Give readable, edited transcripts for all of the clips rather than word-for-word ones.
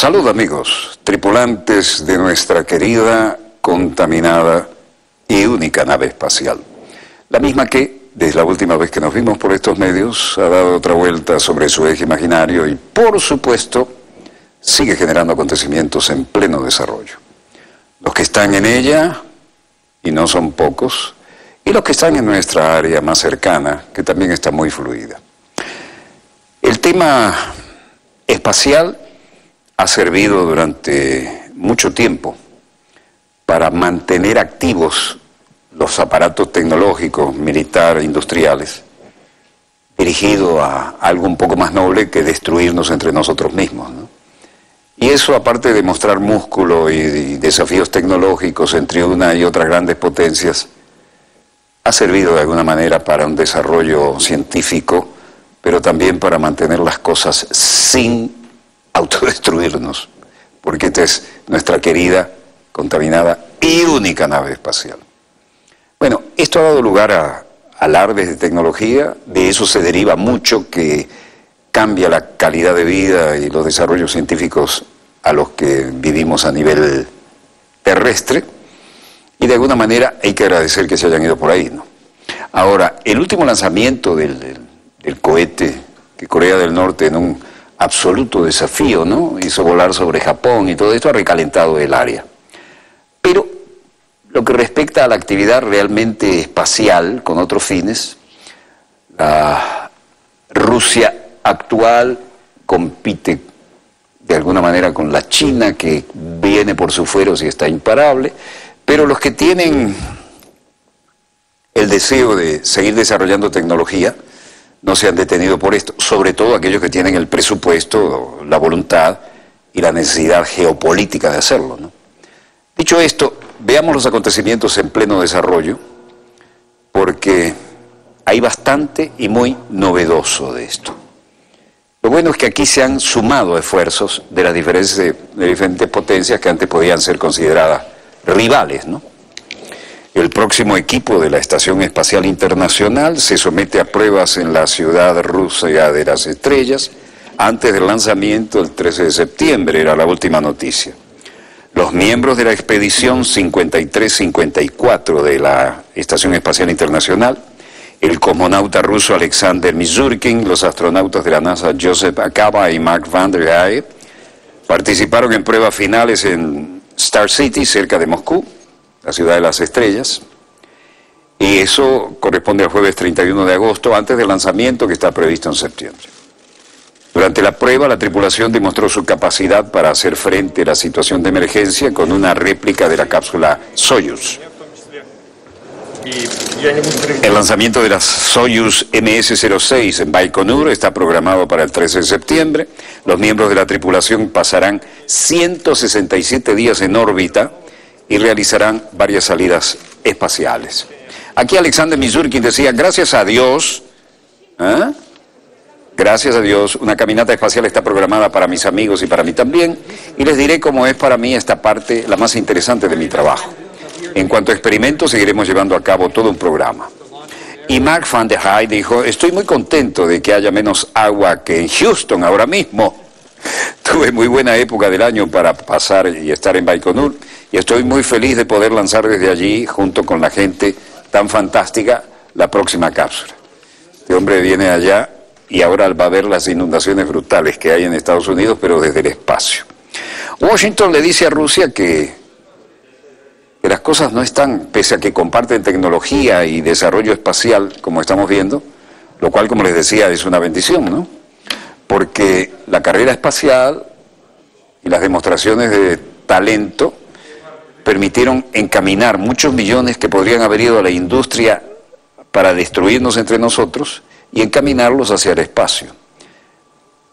Salud amigos, tripulantes de nuestra querida, contaminada y única nave espacial. La misma que, desde la última vez que nos vimos por estos medios, ha dado otra vuelta sobre su eje imaginario y, por supuesto, sigue generando acontecimientos en pleno desarrollo. Los que están en ella, y no son pocos, y los que están en nuestra área más cercana, que también está muy fluida. El tema espacial ha servido durante mucho tiempo para mantener activos los aparatos tecnológicos, militares, industriales, dirigido a algo un poco más noble que destruirnos entre nosotros mismos, ¿no? Y eso, aparte de mostrar músculo y desafíos tecnológicos entre una y otras grandes potencias, ha servido de alguna manera para un desarrollo científico, pero también para mantener las cosas sin autodestruirnos, porque esta es nuestra querida, contaminada y única nave espacial. Bueno, esto ha dado lugar a alardes de tecnología, de eso se deriva mucho que cambia la calidad de vida y los desarrollos científicos a los que vivimos a nivel terrestre, y de alguna manera hay que agradecer que se hayan ido por ahí, ¿no? Ahora, el último lanzamiento del cohete que Corea del Norte, en un absoluto desafío, ¿no?, hizo volar sobre Japón y todo esto, ha recalentado el área. Pero lo que respecta a la actividad realmente espacial con otros fines, la Rusia actual compite de alguna manera con la China, que viene por sus fueros y está imparable, pero los que tienen el deseo de seguir desarrollando tecnología no se han detenido por esto, sobre todo aquellos que tienen el presupuesto, la voluntad y la necesidad geopolítica de hacerlo, ¿no? Dicho esto, veamos los acontecimientos en pleno desarrollo, porque hay bastante y muy novedoso de esto. Lo bueno es que aquí se han sumado esfuerzos de las diferentes potencias que antes podían ser consideradas rivales, ¿no? El próximo equipo de la Estación Espacial Internacional se somete a pruebas en la ciudad rusa de las estrellas antes del lanzamiento el 13 de septiembre, era la última noticia. Los miembros de la expedición 53-54 de la Estación Espacial Internacional, el cosmonauta ruso Alexander Misurkin, los astronautas de la NASA Joseph Acaba y Mark van der Haye, participaron en pruebas finales en Star City, cerca de Moscú, la ciudad de las estrellas, y eso corresponde al jueves 31 de agosto, antes del lanzamiento que está previsto en septiembre. Durante la prueba, la tripulación demostró su capacidad para hacer frente a la situación de emergencia con una réplica de la cápsula Soyuz. El lanzamiento de la Soyuz MS-06 en Baikonur está programado para el 13 de septiembre. Los miembros de la tripulación pasarán 167 días en órbita y realizarán varias salidas espaciales. Aquí Alexander Misurkin decía, gracias a Dios, gracias a Dios, una caminata espacial está programada para mis amigos y para mí también, y les diré cómo es para mí esta parte la más interesante de mi trabajo. En cuanto a experimentos, seguiremos llevando a cabo todo un programa. Y Mark van der Haye dijo, estoy muy contento de que haya menos agua que en Houston ahora mismo. Tuve muy buena época del año para pasar y estar en Baikonur, y estoy muy feliz de poder lanzar desde allí, junto con la gente tan fantástica, la próxima cápsula. Este hombre viene allá y ahora va a ver las inundaciones brutales que hay en Estados Unidos, pero desde el espacio. Washington le dice a Rusia que las cosas no están, pese a que comparten tecnología y desarrollo espacial, como estamos viendo, lo cual, como les decía, es una bendición, ¿no? Porque la carrera espacial y las demostraciones de talento permitieron encaminar muchos millones que podrían haber ido a la industria para destruirnos entre nosotros y encaminarlos hacia el espacio.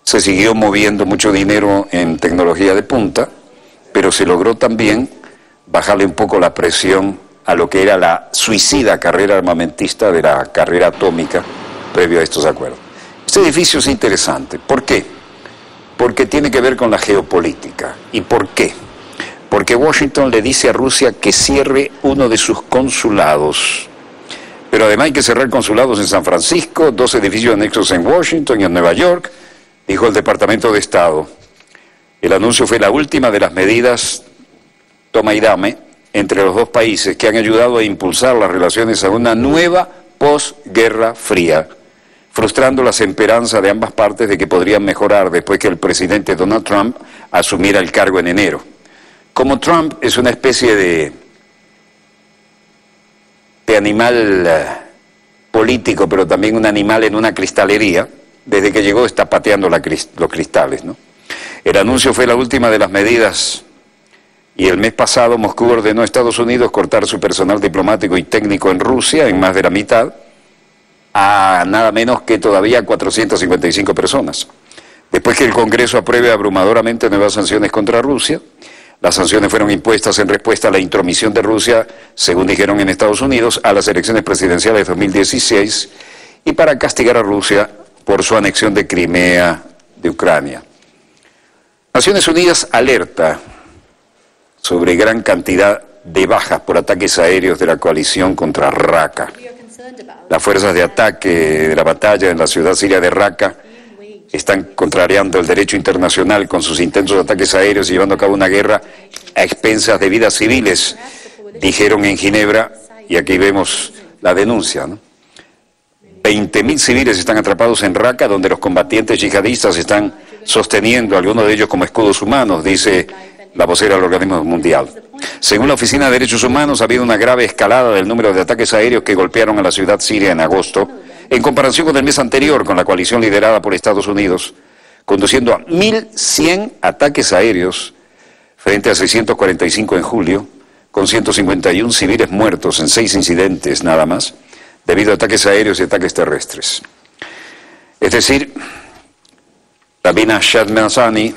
Se siguió moviendo mucho dinero en tecnología de punta, pero se logró también bajarle un poco la presión a lo que era la suicida carrera armamentista de la carrera atómica previo a estos acuerdos. Este edificio es interesante. ¿Por qué? Porque tiene que ver con la geopolítica. ¿Y por qué? Porque Washington le dice a Rusia que cierre uno de sus consulados. Pero además hay que cerrar consulados en San Francisco, 2 edificios anexos en Washington y en Nueva York, dijo el Departamento de Estado. El anuncio fue la última de las medidas toma y dame entre los dos países que han ayudado a impulsar las relaciones a una nueva posguerra fría, frustrando las esperanzas de ambas partes de que podrían mejorar después que el presidente Donald Trump asumiera el cargo en enero. Como Trump es una especie de animal político, pero también un animal en una cristalería, desde que llegó está pateando los cristales, ¿no? El anuncio fue la última de las medidas y el mes pasado Moscú ordenó a Estados Unidos cortar su personal diplomático y técnico en Rusia en más de la mitad, a nada menos que todavía 455 personas. Después que el Congreso apruebe abrumadoramente nuevas sanciones contra Rusia, las sanciones fueron impuestas en respuesta a la intromisión de Rusia, según dijeron en Estados Unidos, a las elecciones presidenciales de 2016 y para castigar a Rusia por su anexión de Crimea de Ucrania. Naciones Unidas alerta sobre gran cantidad de bajas por ataques aéreos de la coalición contra Raqqa. Las fuerzas de ataque de la batalla en la ciudad siria de Raqqa están contrariando el derecho internacional con sus intentos de ataques aéreos y llevando a cabo una guerra a expensas de vidas civiles, dijeron en Ginebra, y aquí vemos la denuncia, ¿no? 20.000 civiles están atrapados en Raqqa, donde los combatientes yihadistas están sosteniendo, algunos de ellos como escudos humanos, dice la vocera del organismo mundial. Según la Oficina de Derechos Humanos, ha habido una grave escalada del número de ataques aéreos que golpearon a la ciudad siria en agosto, en comparación con el mes anterior, con la coalición liderada por Estados Unidos, conduciendo a 1.100 ataques aéreos frente a 645 en julio, con 151 civiles muertos en 6 incidentes nada más, debido a ataques aéreos y ataques terrestres. Es decir, Rabina Shadmazani,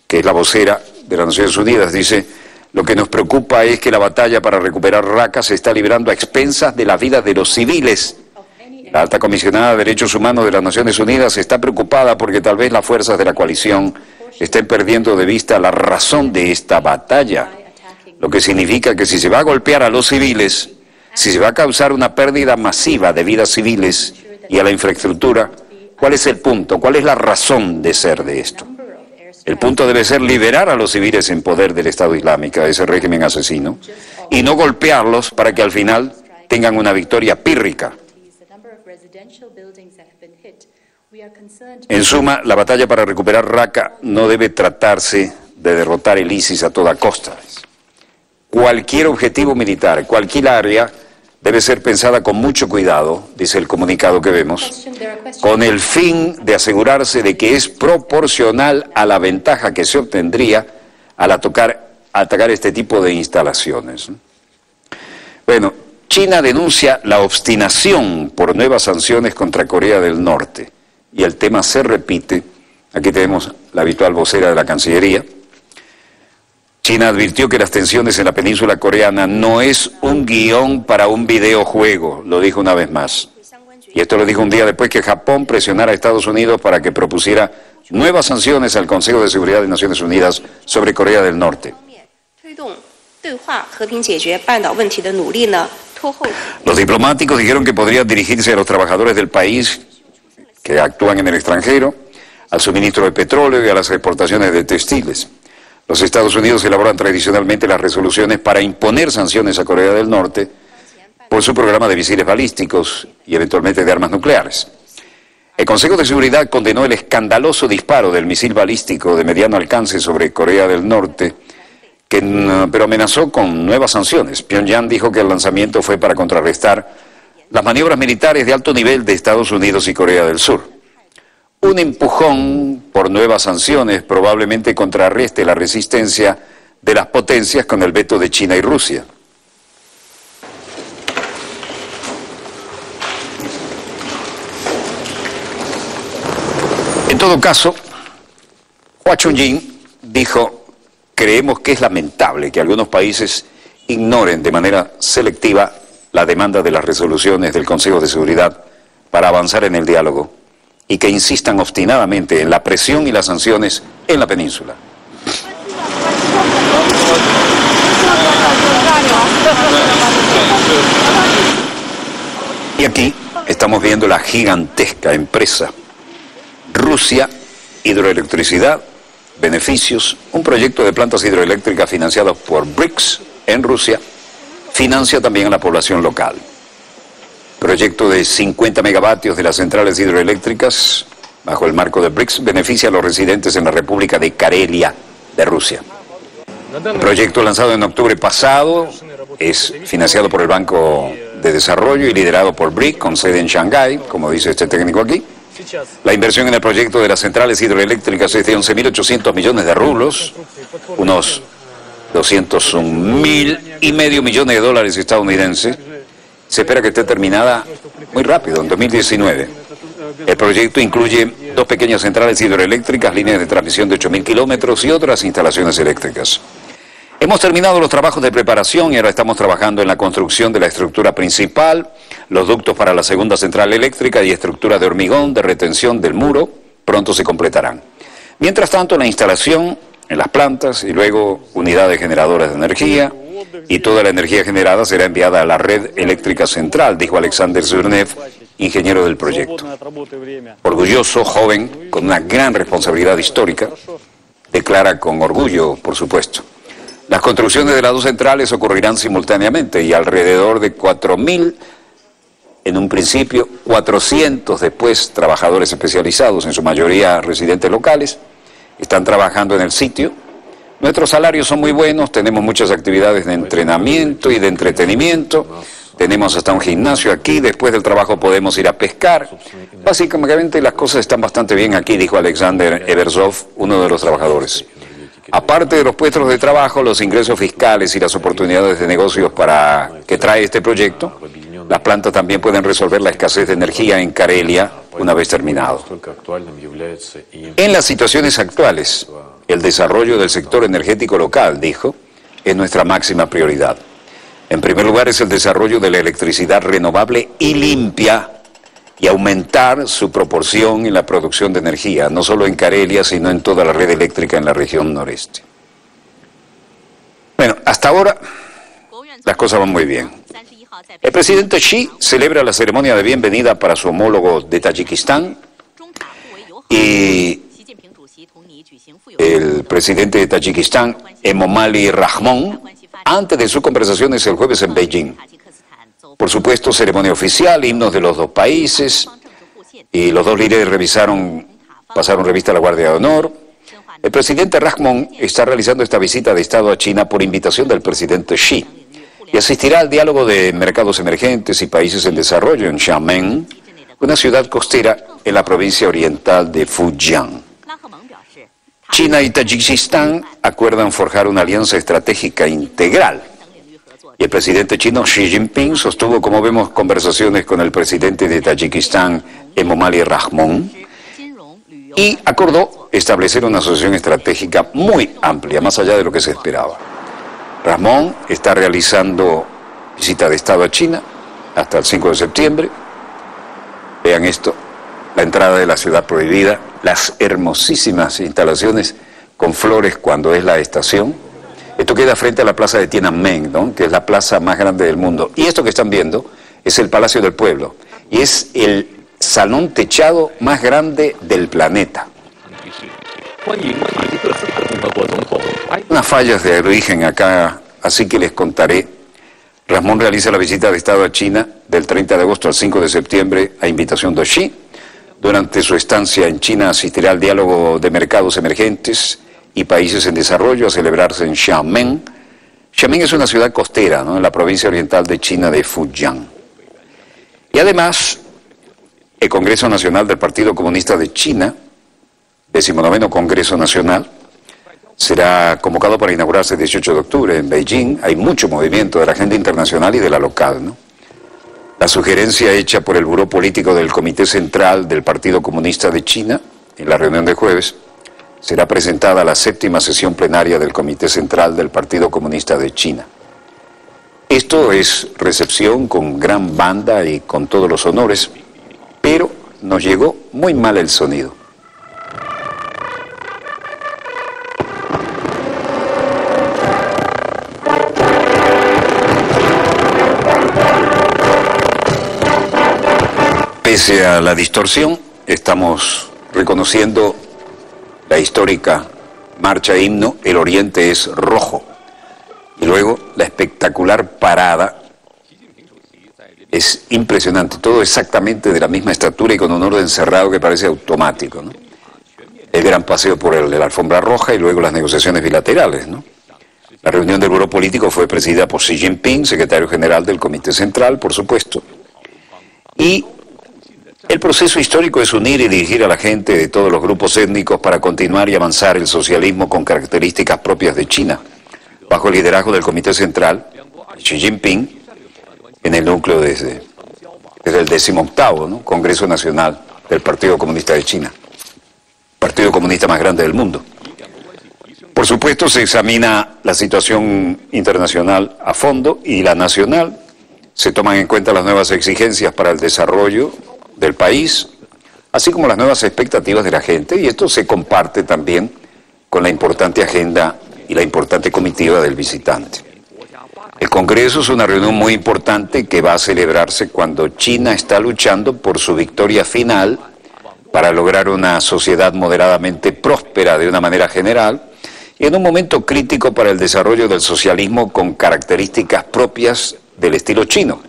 que es la vocera de las Naciones Unidas, dice: lo que nos preocupa es que la batalla para recuperar Raqqa se está librando a expensas de la vida de los civiles. La alta comisionada de Derechos Humanos de las Naciones Unidas está preocupada porque tal vez las fuerzas de la coalición estén perdiendo de vista la razón de esta batalla, lo que significa que si se va a golpear a los civiles, si se va a causar una pérdida masiva de vidas civiles y a la infraestructura, ¿cuál es el punto? ¿Cuál es la razón de ser de esto? El punto debe ser liberar a los civiles en poder del Estado Islámico, de ese régimen asesino, y no golpearlos para que al final tengan una victoria pírrica. En suma, la batalla para recuperar Raqqa no debe tratarse de derrotar el ISIS a toda costa. Cualquier objetivo militar, cualquier área, debe ser pensada con mucho cuidado, dice el comunicado que vemos, con el fin de asegurarse de que es proporcional a la ventaja que se obtendría al atacar este tipo de instalaciones. Bueno, China denuncia la obstinación por nuevas sanciones contra Corea del Norte y el tema se repite. Aquí tenemos la habitual vocera de la Cancillería. China advirtió que las tensiones en la península coreana no es un guión para un videojuego, lo dijo una vez más. Y esto lo dijo un día después que Japón presionara a Estados Unidos para que propusiera nuevas sanciones al Consejo de Seguridad de Naciones Unidas sobre Corea del Norte. Los diplomáticos dijeron que podrían dirigirse a los trabajadores del país que actúan en el extranjero, al suministro de petróleo y a las exportaciones de textiles. Los Estados Unidos elaboran tradicionalmente las resoluciones para imponer sanciones a Corea del Norte por su programa de misiles balísticos y eventualmente de armas nucleares. El Consejo de Seguridad condenó el escandaloso disparo del misil balístico de mediano alcance sobre Corea del Norte, pero amenazó con nuevas sanciones. Pyongyang dijo que el lanzamiento fue para contrarrestar las maniobras militares de alto nivel de Estados Unidos y Corea del Sur. Un empujón por nuevas sanciones probablemente contrarreste la resistencia de las potencias con el veto de China y Rusia. En todo caso, Hua Chunying dijo: creemos que es lamentable que algunos países ignoren de manera selectiva la demanda de las resoluciones del Consejo de Seguridad para avanzar en el diálogo y que insistan obstinadamente en la presión y las sanciones en la península. Y aquí estamos viendo la gigantesca empresa Rusia Hidroelectricidad beneficios, un proyecto de plantas hidroeléctricas financiado por BRICS en Rusia financia también a la población local. Proyecto de 50 megavatios de las centrales hidroeléctricas bajo el marco de BRICS beneficia a los residentes en la República de Karelia de Rusia. El proyecto lanzado en octubre pasado es financiado por el Banco de Desarrollo y liderado por BRIC con sede en Shanghái, como dice este técnico aquí. La inversión en el proyecto de las centrales hidroeléctricas es de 11.800 millones de rublos, unos 201.500 millones de dólares estadounidenses. Se espera que esté terminada muy rápido, en 2019. El proyecto incluye 2 pequeñas centrales hidroeléctricas, líneas de transmisión de 8.000 kilómetros y otras instalaciones eléctricas. Hemos terminado los trabajos de preparación y ahora estamos trabajando en la construcción de la estructura principal, los ductos para la segunda central eléctrica y estructuras de hormigón de retención del muro pronto se completarán. Mientras tanto, la instalación en las plantas y luego unidades generadoras de energía y toda la energía generada será enviada a la red eléctrica central, dijo Alexander Zurnev, ingeniero del proyecto. Orgulloso, joven, con una gran responsabilidad histórica, declara con orgullo, por supuesto. Las construcciones de las 2 centrales ocurrirán simultáneamente y alrededor de 4.000, en un principio 400 después, trabajadores especializados, en su mayoría residentes locales, están trabajando en el sitio. Nuestros salarios son muy buenos, tenemos muchas actividades de entrenamiento y de entretenimiento, tenemos hasta un gimnasio aquí, después del trabajo podemos ir a pescar. Básicamente las cosas están bastante bien aquí, dijo Alexander Eversov, uno de los trabajadores. Aparte de los puestos de trabajo, los ingresos fiscales y las oportunidades de negocios que trae este proyecto, las plantas también pueden resolver la escasez de energía en Karelia una vez terminado. En las situaciones actuales, el desarrollo del sector energético local, dijo, es nuestra máxima prioridad. En primer lugar es el desarrollo de la electricidad renovable y limpia y aumentar su proporción en la producción de energía, no solo en Karelia, sino en toda la red eléctrica en la región noreste. Bueno, hasta ahora las cosas van muy bien. El presidente Xi celebra la ceremonia de bienvenida para su homólogo de Tayikistán y el presidente de Tayikistán, Emomali Rahmon, antes de sus conversaciones el jueves en Beijing. Por supuesto, ceremonia oficial, himnos de los 2 países, y los 2 líderes pasaron revista a la Guardia de Honor. El presidente Rahmon está realizando esta visita de Estado a China por invitación del presidente Xi y asistirá al diálogo de mercados emergentes y países en desarrollo en Xiamen, una ciudad costera en la provincia oriental de Fujian. China y Tayikistán acuerdan forjar una alianza estratégica integral. Y el presidente chino Xi Jinping sostuvo, como vemos, conversaciones con el presidente de Tayikistán, Emomali Rahmon, y acordó establecer una asociación estratégica muy amplia, más allá de lo que se esperaba. Rahmon está realizando visita de Estado a China hasta el 5 de septiembre. Vean esto, la entrada de la ciudad prohibida, las hermosísimas instalaciones con flores cuando es la estación. Esto queda frente a la plaza de Tiananmen, ¿no?, que es la plaza más grande del mundo. Y esto que están viendo es el Palacio del Pueblo. Y es el salón techado más grande del planeta. Unas fallas de origen acá, así que les contaré. Rahmon realiza la visita de Estado a China del 30 de agosto al 5 de septiembre a invitación de Xi. Durante su estancia en China asistirá al diálogo de mercados emergentes y países en desarrollo a celebrarse en Xiamen. Xiamen es una ciudad costera, ¿no?, en la provincia oriental de China de Fujian. Y además, el Congreso Nacional del Partido Comunista de China, 19º Congreso Nacional, será convocado para inaugurarse el 18 de octubre en Beijing. Hay mucho movimiento de la agenda internacional y de la local, ¿no? La sugerencia hecha por el Buró Político del Comité Central del Partido Comunista de China, en la reunión de jueves, será presentada a la 7ª sesión plenaria del Comité Central del Partido Comunista de China. Esto es recepción con gran banda y con todos los honores, pero nos llegó muy mal el sonido. Pese a la distorsión, estamos reconociendo la histórica marcha himno, el oriente es rojo. Y luego la espectacular parada es impresionante, todo exactamente de la misma estatura y con un orden cerrado que parece automático, ¿no? El gran paseo por la alfombra roja y luego las negociaciones bilaterales, ¿no? La reunión del Buró Político fue presidida por Xi Jinping, secretario general del Comité Central, por supuesto. Y el proceso histórico es unir y dirigir a la gente de todos los grupos étnicos para continuar y avanzar el socialismo con características propias de China, bajo el liderazgo del Comité Central, Xi Jinping, en el núcleo desde el 18º, ¿no? Congreso Nacional del Partido Comunista de China, partido comunista más grande del mundo. Por supuesto, se examina la situación internacional a fondo y la nacional. Se toman en cuenta las nuevas exigencias para el desarrollo del país, así como las nuevas expectativas de la gente, y esto se comparte también con la importante agenda y la importante comitiva del visitante. El Congreso es una reunión muy importante que va a celebrarse cuando China está luchando por su victoria final para lograr una sociedad moderadamente próspera de una manera general, y en un momento crítico para el desarrollo del socialismo con características propias del estilo chino.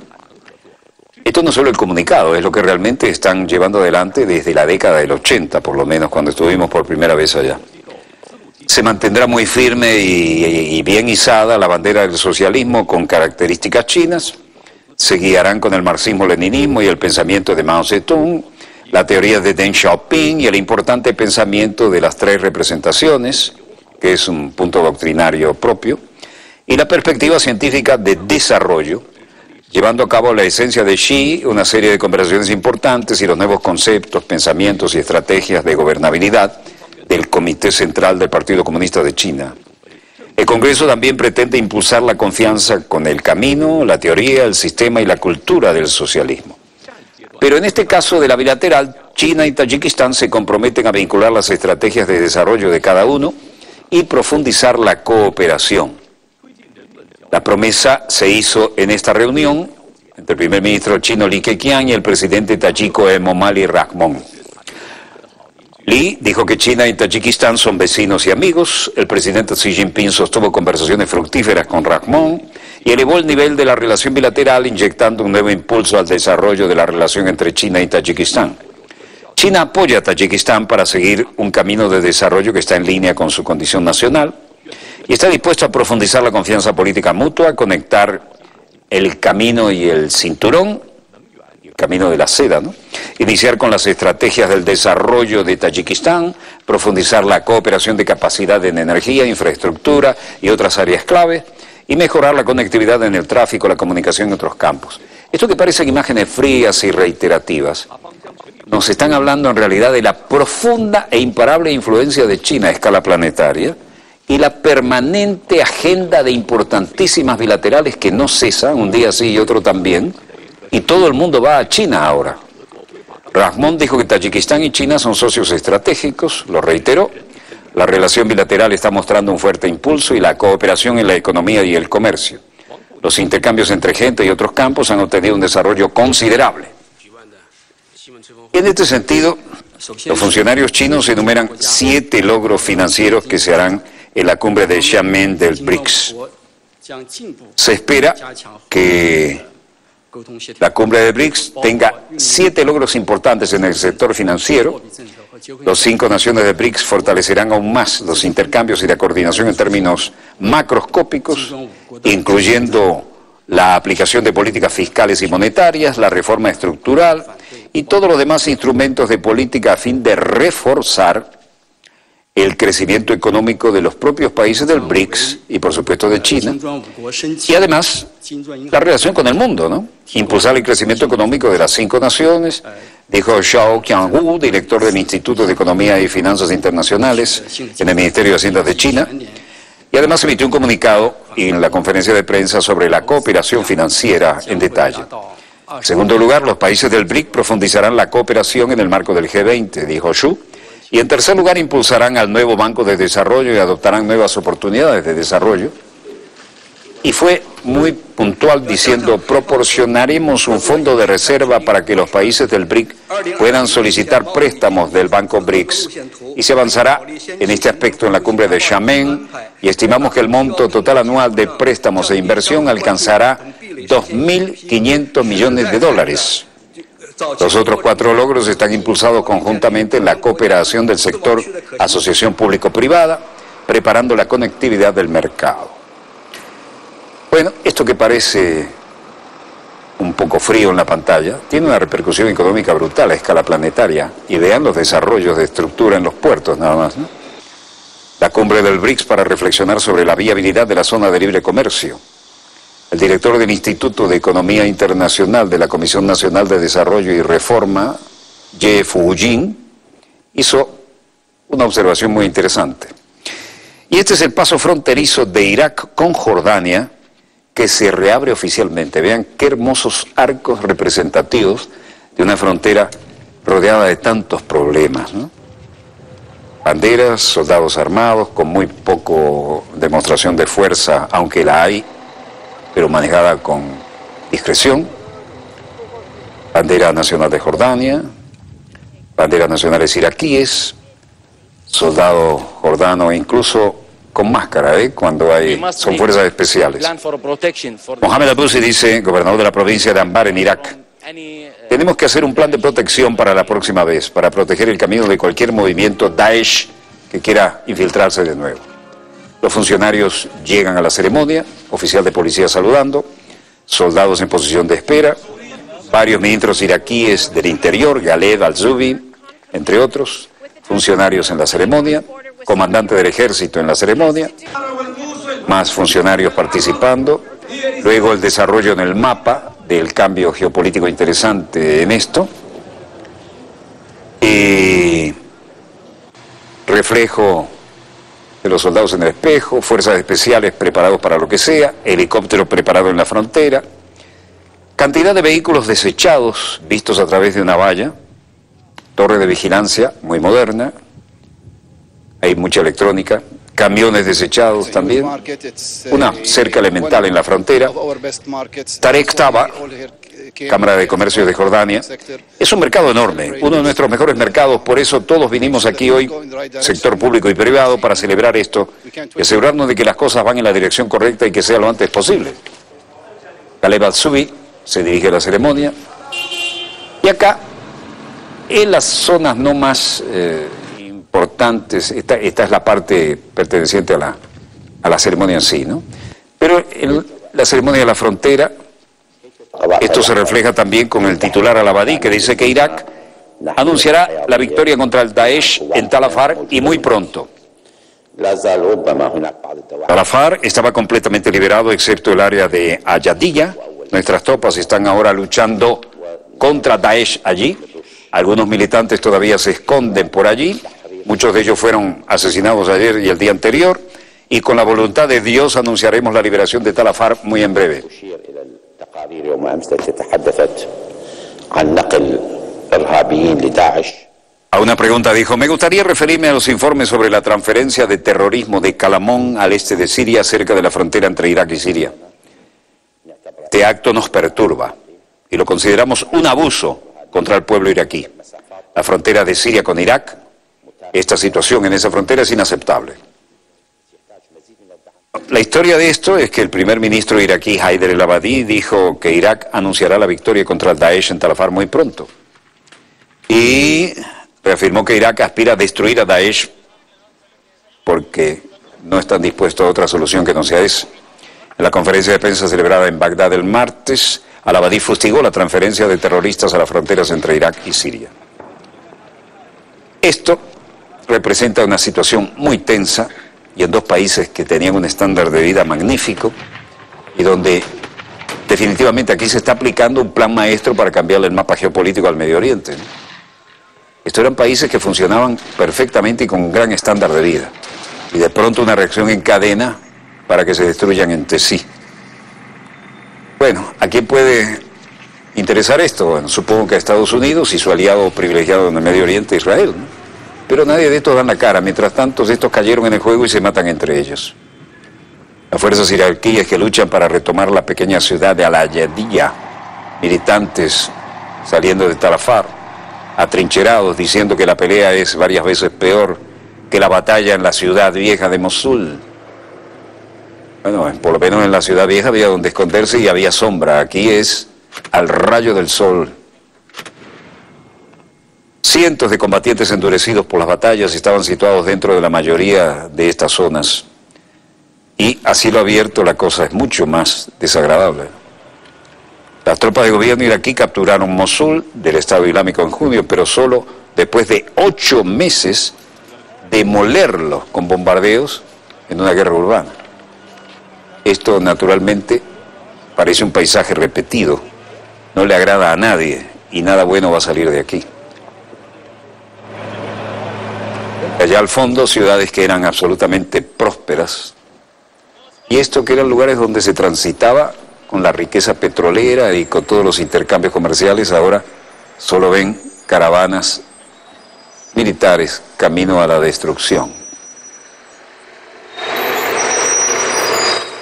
Esto no es solo el comunicado, es lo que realmente están llevando adelante desde la década del 80, por lo menos, cuando estuvimos por primera vez allá. Se mantendrá muy firme y bien izada la bandera del socialismo con características chinas, se guiarán con el marxismo-leninismo y el pensamiento de Mao Zedong, la teoría de Deng Xiaoping y el importante pensamiento de las tres representaciones, que es un punto doctrinario propio, y la perspectiva científica de desarrollo, llevando a cabo la esencia de Xi, una serie de conversaciones importantes y los nuevos conceptos, pensamientos y estrategias de gobernabilidad del Comité Central del Partido Comunista de China. El Congreso también pretende impulsar la confianza con el camino, la teoría, el sistema y la cultura del socialismo. Pero en este caso de la bilateral, China y Tayikistán se comprometen a vincular las estrategias de desarrollo de cada uno y profundizar la cooperación. La promesa se hizo en esta reunión entre el primer ministro chino Li Keqiang y el presidente tayiko Emomali Rahmon. Li dijo que China y Tayikistán son vecinos y amigos. El presidente Xi Jinping sostuvo conversaciones fructíferas con Rahmon y elevó el nivel de la relación bilateral, inyectando un nuevo impulso al desarrollo de la relación entre China y Tayikistán. China apoya a Tayikistán para seguir un camino de desarrollo que está en línea con su condición nacional y está dispuesto a profundizar la confianza política mutua, conectar el camino y el cinturón, el camino de la seda, ¿no? Iniciar con las estrategias del desarrollo de Tayikistán, profundizar la cooperación de capacidad en energía, infraestructura y otras áreas clave, y mejorar la conectividad en el tráfico, la comunicación en otros campos. Esto que parecen imágenes frías y reiterativas, nos están hablando en realidad de la profunda e imparable influencia de China a escala planetaria y la permanente agenda de importantísimas bilaterales que no cesan, un día sí y otro también, y todo el mundo va a China ahora. Rahmon dijo que Tayikistán y China son socios estratégicos, lo reiteró. La relación bilateral está mostrando un fuerte impulso y la cooperación en la economía y el comercio. Los intercambios entre gente y otros campos han obtenido un desarrollo considerable. Y en este sentido, los funcionarios chinos enumeran 7 logros financieros que se harán en la cumbre de Xiamen del BRICS. Se espera que la cumbre de BRICS tenga 7 logros importantes en el sector financiero. Las 5 naciones de BRICS fortalecerán aún más los intercambios y la coordinación en términos macroscópicos, incluyendo la aplicación de políticas fiscales y monetarias, la reforma estructural y todos los demás instrumentos de política a fin de reforzar el crecimiento económico de los propios países del BRICS y por supuesto de China, y además la relación con el mundo, ¿no? Impulsar el crecimiento económico de las 5 naciones, dijo Zhao Qiangu, director del Instituto de Economía y Finanzas Internacionales en el Ministerio de Hacienda de China, y además emitió un comunicado en la conferencia de prensa sobre la cooperación financiera en detalle. En segundo lugar, los países del BRIC profundizarán la cooperación en el marco del G20, dijo Xu. Y en tercer lugar, impulsarán al nuevo Banco de Desarrollo y adoptarán nuevas oportunidades de desarrollo. Y fue muy puntual diciendo: proporcionaremos un fondo de reserva para que los países del BRIC puedan solicitar préstamos del Banco BRICS. Y se avanzará en este aspecto en la cumbre de Xiamen y estimamos que el monto total anual de préstamos e inversión alcanzará 2.500 millones de dólares. Los otros 4 logros están impulsados conjuntamente en la cooperación del sector asociación público-privada, preparando la conectividad del mercado. Bueno, esto que parece un poco frío en la pantalla, tiene una repercusión económica brutal a escala planetaria, y vean los desarrollos de estructura en los puertos nada más, ¿no? La cumbre del BRICS para reflexionar sobre la viabilidad de la zona de libre comercio. El director del Instituto de Economía Internacional de la Comisión Nacional de Desarrollo y Reforma, Ye Fujin, hizo una observación muy interesante. Y este es el paso fronterizo de Irak con Jordania, que se reabre oficialmente. Vean qué hermosos arcos representativos de una frontera rodeada de tantos problemas, ¿no? Banderas, soldados armados, con muy poco demostración de fuerza, aunque la hay, pero manejada con discreción. Bandera nacional de Jordania, banderas nacionales iraquíes, soldado jordano incluso con máscara, cuando son fuerzas especiales. Mohamed Abuzi dice, gobernador de la provincia de Anbar en Irak: tenemos que hacer un plan de protección para la próxima vez, para proteger el camino de cualquier movimiento Daesh que quiera infiltrarse de nuevo. Los funcionarios llegan a la ceremonia, oficial de policía saludando, soldados en posición de espera, varios ministros iraquíes del interior, Khaled al-Zubi, entre otros, funcionarios en la ceremonia, comandante del ejército en la ceremonia, más funcionarios participando, luego el desarrollo en el mapa del cambio geopolítico interesante en esto, y reflejo de los soldados en el espejo, fuerzas especiales preparados para lo que sea, helicóptero preparado en la frontera, cantidad de vehículos desechados vistos a través de una valla, torre de vigilancia muy moderna, hay mucha electrónica, camiones desechados también, una cerca elemental en la frontera. Tarek Taba, Cámara de Comercio de Jordania, es un mercado enorme, uno de nuestros mejores mercados, por eso todos vinimos aquí hoy, sector público y privado, para celebrar esto y asegurarnos de que las cosas van en la dirección correcta y que sea lo antes posible. Khaled al-Zubi se dirige a la ceremonia, y acá, en las zonas no más importantes, esta es la parte perteneciente a la ceremonia en sí, ¿no? Pero en la ceremonia de la frontera, esto se refleja también con el titular al-Abadi, que dice que Irak anunciará la victoria contra el Daesh en Tal Afar y muy pronto. Tal Afar estaba completamente liberado excepto el área de Ayadiyah. Nuestras tropas están ahora luchando contra Daesh allí. Algunos militantes todavía se esconden por allí. Muchos de ellos fueron asesinados ayer y el día anterior. Y con la voluntad de Dios anunciaremos la liberación de Tal Afar muy en breve. A una pregunta dijo: me gustaría referirme a los informes sobre la transferencia de terrorismo de Kalamón al este de Siria, cerca de la frontera entre Irak y Siria. Este acto nos perturba y lo consideramos un abuso contra el pueblo iraquí. La frontera de Siria con Irak, esta situación en esa frontera es inaceptable. La historia de esto es que el primer ministro iraquí, Haider el-Abadi, dijo que Irak anunciará la victoria contra el Daesh en Tal Afar muy pronto. Y reafirmó que Irak aspira a destruir a Daesh porque no están dispuestos a otra solución que no sea esa. En la conferencia de prensa celebrada en Bagdad el martes, al-Abadi fustigó la transferencia de terroristas a las fronteras entre Irak y Siria. Esto representa una situación muy tensa y en dos países que tenían un estándar de vida magnífico y donde definitivamente aquí se está aplicando un plan maestro para cambiarle el mapa geopolítico al Medio Oriente, ¿no? Estos eran países que funcionaban perfectamente y con un gran estándar de vida. Y de pronto una reacción en cadena para que se destruyan entre sí. Bueno, ¿a quién puede interesar esto? Bueno, supongo que a Estados Unidos y su aliado privilegiado en el Medio Oriente, Israel, ¿no? Pero nadie de estos da la cara. Mientras tanto, estos cayeron en el juego y se matan entre ellos. Las fuerzas iraquíes que luchan para retomar la pequeña ciudad de Al-Ayadiyah, militantes saliendo de Tal Afar, atrincherados, diciendo que la pelea es varias veces peor que la batalla en la ciudad vieja de Mosul. Bueno, por lo menos en la ciudad vieja había donde esconderse y había sombra. Aquí es al rayo del sol. Cientos de combatientes endurecidos por las batallas estaban situados dentro de la mayoría de estas zonas. Y a cielo abierto la cosa es mucho más desagradable. Las tropas de gobierno iraquí capturaron Mosul del Estado Islámico en junio, pero solo después de 8 meses demolerlo con bombardeos en una guerra urbana. Esto naturalmente parece un paisaje repetido, no le agrada a nadie y nada bueno va a salir de aquí. Allá al fondo, ciudades que eran absolutamente prósperas, y esto que eran lugares donde se transitaba con la riqueza petrolera y con todos los intercambios comerciales, ahora solo ven caravanas militares camino a la destrucción.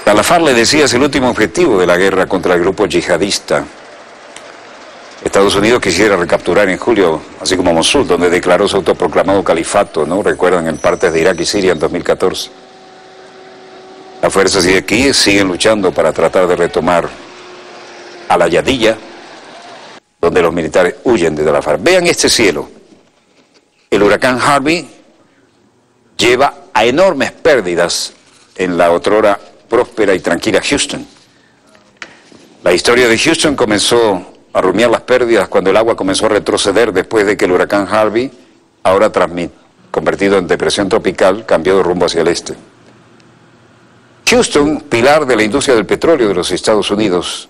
Tal Afar, le decía, es el último objetivo de la guerra contra el grupo yihadista. Estados Unidos quisiera recapturar en julio, así como Mosul, donde declaró su autoproclamado califato, ¿no? Recuerdan, en partes de Irak y Siria en 2014. Las fuerzas iraquíes siguen luchando para tratar de retomar Al-Ayadiyah, donde los militares huyen de Tal Afar. Vean este cielo. El huracán Harvey lleva a enormes pérdidas en la otrora próspera y tranquila Houston. La historia de Houston comenzó a rumiar las pérdidas cuando el agua comenzó a retroceder después de que el huracán Harvey, ahora convertido en depresión tropical, cambió de rumbo hacia el este. Houston, pilar de la industria del petróleo de los Estados Unidos,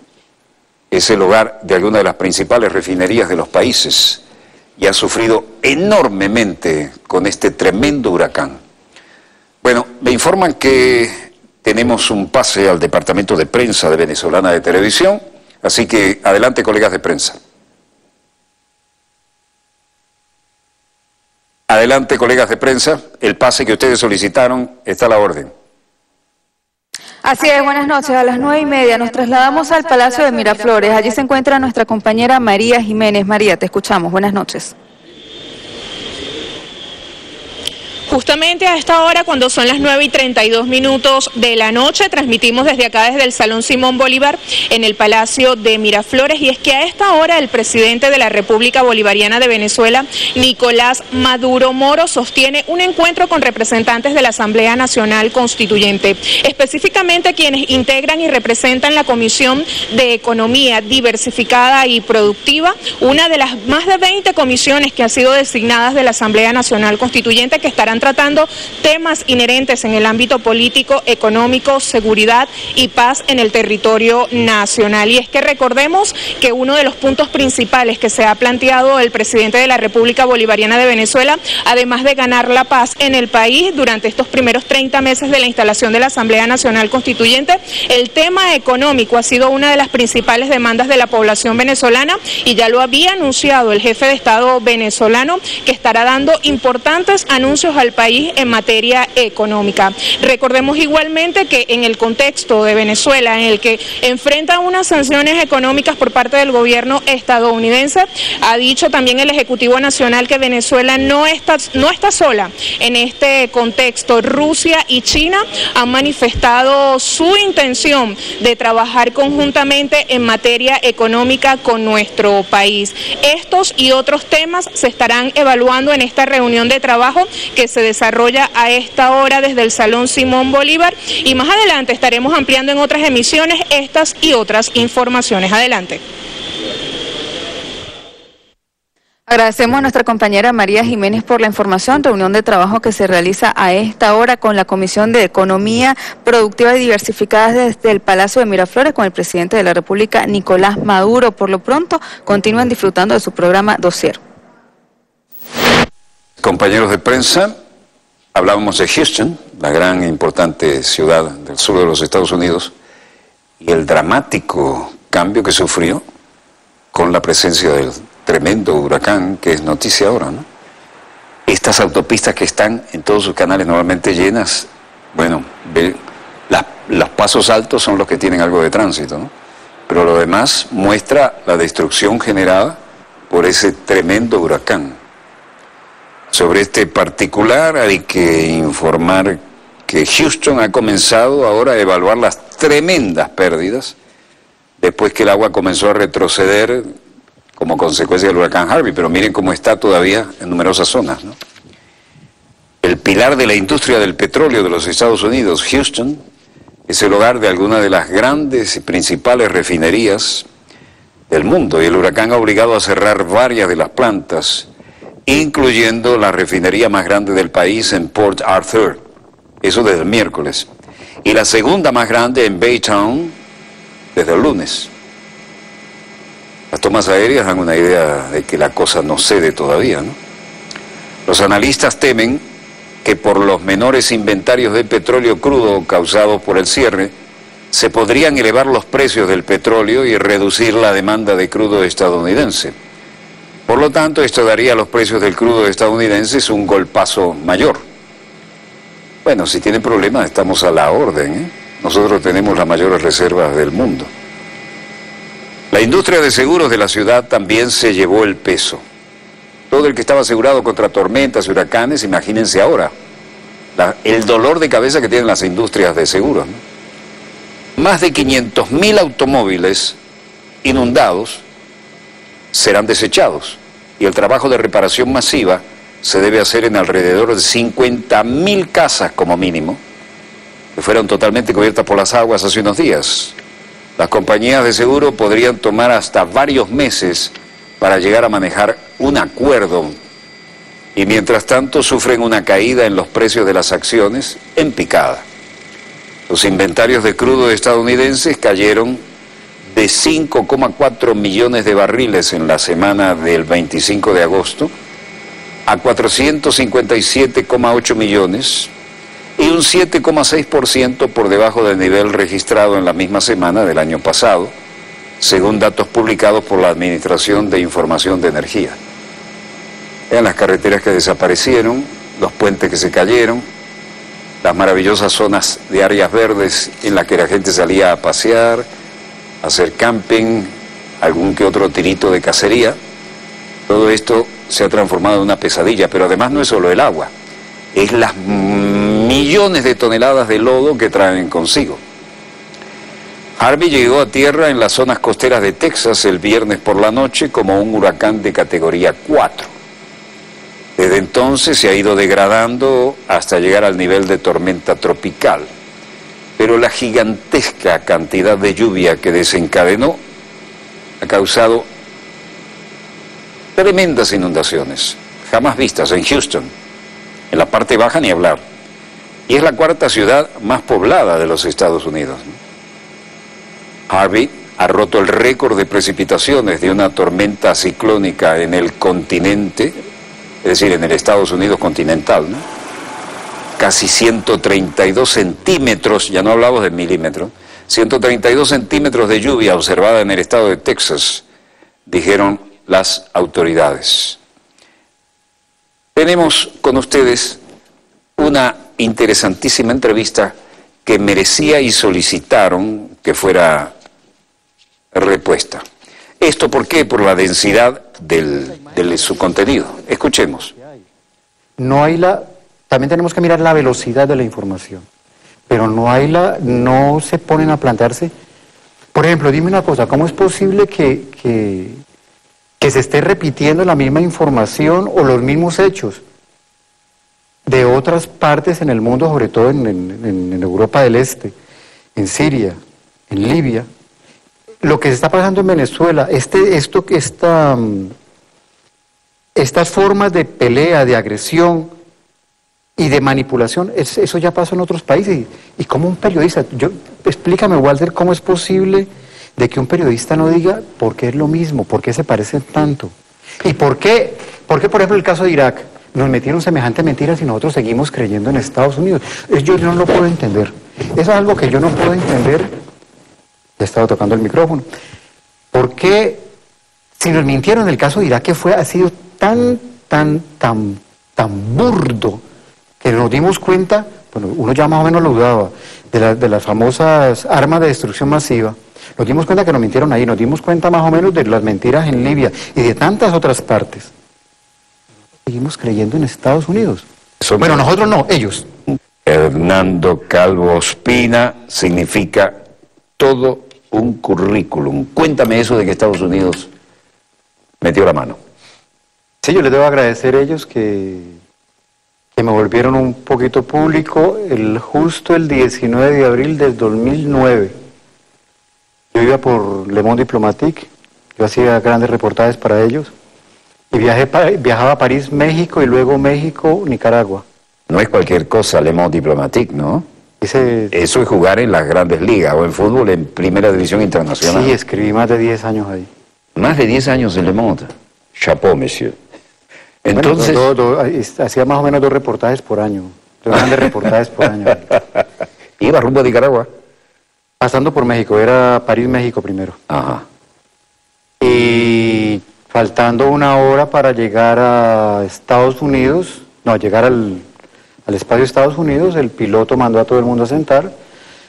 es el hogar de algunas de las principales refinerías de los países y ha sufrido enormemente con este tremendo huracán. Bueno, me informan que tenemos un pase al departamento de prensa de Venezolana de Televisión, así que adelante, colegas de prensa. Adelante, colegas de prensa, el pase que ustedes solicitaron está a la orden. Así es, buenas noches. A las 9:30 nos trasladamos al Palacio de Miraflores. Allí se encuentra nuestra compañera María Jiménez. María, te escuchamos. Buenas noches. Justamente a esta hora, cuando son las 9:32 de la noche, transmitimos desde acá, desde el Salón Simón Bolívar, en el Palacio de Miraflores, y es que a esta hora el presidente de la República Bolivariana de Venezuela, Nicolás Maduro Moro, sostiene un encuentro con representantes de la Asamblea Nacional Constituyente, específicamente quienes integran y representan la Comisión de Economía Diversificada y Productiva, una de las más de 20 comisiones que han sido designadas de la Asamblea Nacional Constituyente, que estarán tratando temas inherentes en el ámbito político, económico, seguridad y paz en el territorio nacional. Y es que recordemos que uno de los puntos principales que se ha planteado el presidente de la República Bolivariana de Venezuela, además de ganar la paz en el país durante estos primeros 30 meses de la instalación de la Asamblea Nacional Constituyente, el tema económico ha sido una de las principales demandas de la población venezolana, y ya lo había anunciado el jefe de Estado venezolano, que estará dando importantes anuncios al país en materia económica. Recordemos igualmente que en el contexto de Venezuela, en el que enfrenta unas sanciones económicas por parte del gobierno estadounidense, ha dicho también el Ejecutivo Nacional que Venezuela no está sola en este contexto. Rusia y China han manifestado su intención de trabajar conjuntamente en materia económica con nuestro país. Estos y otros temas se estarán evaluando en esta reunión de trabajo que se desarrolla a esta hora desde el Salón Simón Bolívar, y más adelante estaremos ampliando en otras emisiones estas y otras informaciones. Adelante. Agradecemos a nuestra compañera María Jiménez por la información. Reunión de trabajo que se realiza a esta hora con la Comisión de Economía Productiva y Diversificada desde el Palacio de Miraflores con el presidente de la República, Nicolás Maduro. Por lo pronto, continúen disfrutando de su programa Dossier. Compañeros de prensa, hablábamos de Houston, la gran e importante ciudad del sur de los Estados Unidos, y el dramático cambio que sufrió con la presencia del tremendo huracán que es noticia ahora, ¿no? Estas autopistas que están en todos sus canales normalmente llenas, bueno, Los pasos altos son los que tienen algo de tránsito, ¿no? Pero lo demás muestra la destrucción generada por ese tremendo huracán. Sobre este particular hay que informar que Houston ha comenzado ahora a evaluar las tremendas pérdidas después que el agua comenzó a retroceder como consecuencia del huracán Harvey, pero miren cómo está todavía en numerosas zonas, ¿no? El pilar de la industria del petróleo de los Estados Unidos, Houston, es el hogar de algunas de las grandes y principales refinerías del mundo, y el huracán ha obligado a cerrar varias de las plantas, incluyendo la refinería más grande del país en Port Arthur, eso desde el miércoles, y la segunda más grande en Baytown desde el lunes. Las tomas aéreas dan una idea de que la cosa no cede todavía, ¿no? Los analistas temen que por los menores inventarios de petróleo crudo causados por el cierre, se podrían elevar los precios del petróleo y reducir la demanda de crudo estadounidense. Por lo tanto, esto daría a los precios del crudo estadounidense un golpazo mayor. Bueno, si tienen problemas, estamos a la orden, ¿eh? Nosotros tenemos las mayores reservas del mundo. La industria de seguros de la ciudad también se llevó el peso. Todo el que estaba asegurado contra tormentas y huracanes, imagínense ahora, el dolor de cabeza que tienen las industrias de seguros, ¿no? Más de 500.000 automóviles inundados serán desechados y el trabajo de reparación masiva se debe hacer en alrededor de 50.000 casas como mínimo, que fueron totalmente cubiertas por las aguas hace unos días. Las compañías de seguro podrían tomar hasta varios meses para llegar a manejar un acuerdo, y mientras tanto sufren una caída en los precios de las acciones en picada. Los inventarios de crudo estadounidenses cayeron de 5,4 millones de barriles en la semana del 25 de agosto a 457,8 millones y un 7,6% por debajo del nivel registrado en la misma semana del año pasado, según datos publicados por la Administración de Información de Energía. Vean las carreteras que desaparecieron, los puentes que se cayeron, las maravillosas zonas de áreas verdes en las que la gente salía a pasear, a hacer camping, algún que otro tirito de cacería. Todo esto se ha transformado en una pesadilla, pero además no es solo el agua, es las millones de toneladas de lodo que traen consigo. Harvey llegó a tierra en las zonas costeras de Texas el viernes por la noche como un huracán de categoría 4. Desde entonces se ha ido degradando hasta llegar al nivel de tormenta tropical. Pero la gigantesca cantidad de lluvia que desencadenó ha causado tremendas inundaciones, jamás vistas en Houston, en la parte baja ni hablar. Y es la cuarta ciudad más poblada de los Estados Unidos, ¿no? Harvey ha roto el récord de precipitaciones de una tormenta ciclónica en el continente, es decir, en el Estados Unidos continental, ¿no? Casi 132 centímetros, ya no hablamos de milímetros, 132 centímetros de lluvia observada en el estado de Texas, dijeron las autoridades. Tenemos con ustedes una interesantísima entrevista que merecía y solicitaron que fuera repuesta. ¿Esto por qué? Por la densidad de su contenido. Escuchemos. También tenemos que mirar la velocidad de la información, pero no se ponen a plantearse. Por ejemplo, dime una cosa, ¿cómo es posible que se esté repitiendo la misma información o los mismos hechos de otras partes en el mundo, sobre todo en Europa del Este, en Siria, en Libia? Lo que se está pasando en Venezuela, estas formas de pelea, de agresión y de manipulación, eso ya pasó en otros países. Y como un periodista, explícame, Walter, ¿cómo es posible de que un periodista no diga por qué es lo mismo, por qué se parecen tanto? ¿Y por qué, por ejemplo, el caso de Irak, nos metieron semejante mentiras y nosotros seguimos creyendo en Estados Unidos? Yo no lo puedo entender. Eso es algo que yo no puedo entender. Ya estaba tocando el micrófono. ¿Por qué, si nos mintieron en el caso de Irak, que ha sido tan burdo, que nos dimos cuenta, bueno, uno ya más o menos lo dudaba, de las famosas armas de destrucción masiva. Nos dimos cuenta que nos mintieron ahí, nos dimos cuenta más o menos de las mentiras en Libia y de tantas otras partes. Seguimos creyendo en Estados Unidos. Bueno, nosotros no, ellos. Hernando Calvo Ospina significa todo un currículum. Cuéntame eso de que Estados Unidos metió la mano. Sí, yo les debo agradecer a ellos que me volvieron un poquito público justo el 19 de abril del 2009. Yo iba por Le Monde Diplomatique, yo hacía grandes reportajes para ellos, y viajaba a París, México, y luego México, Nicaragua. No es cualquier cosa Le Monde Diplomatique, ¿no? Eso es jugar en las grandes ligas, o en fútbol en primera división internacional. Sí, escribí más de 10 años ahí. Más de 10 años en Le Monde. Chapeau, monsieur. Entonces... Bueno, hacía más o menos 2 reportajes por año, 2 grandes reportajes por año. ¿Iba rumbo a Nicaragua? Pasando por México, era París, México primero. Ajá. Y faltando 1 hora para llegar a Estados Unidos, no, llegar al espacio de Estados Unidos, el piloto mandó a todo el mundo a sentar,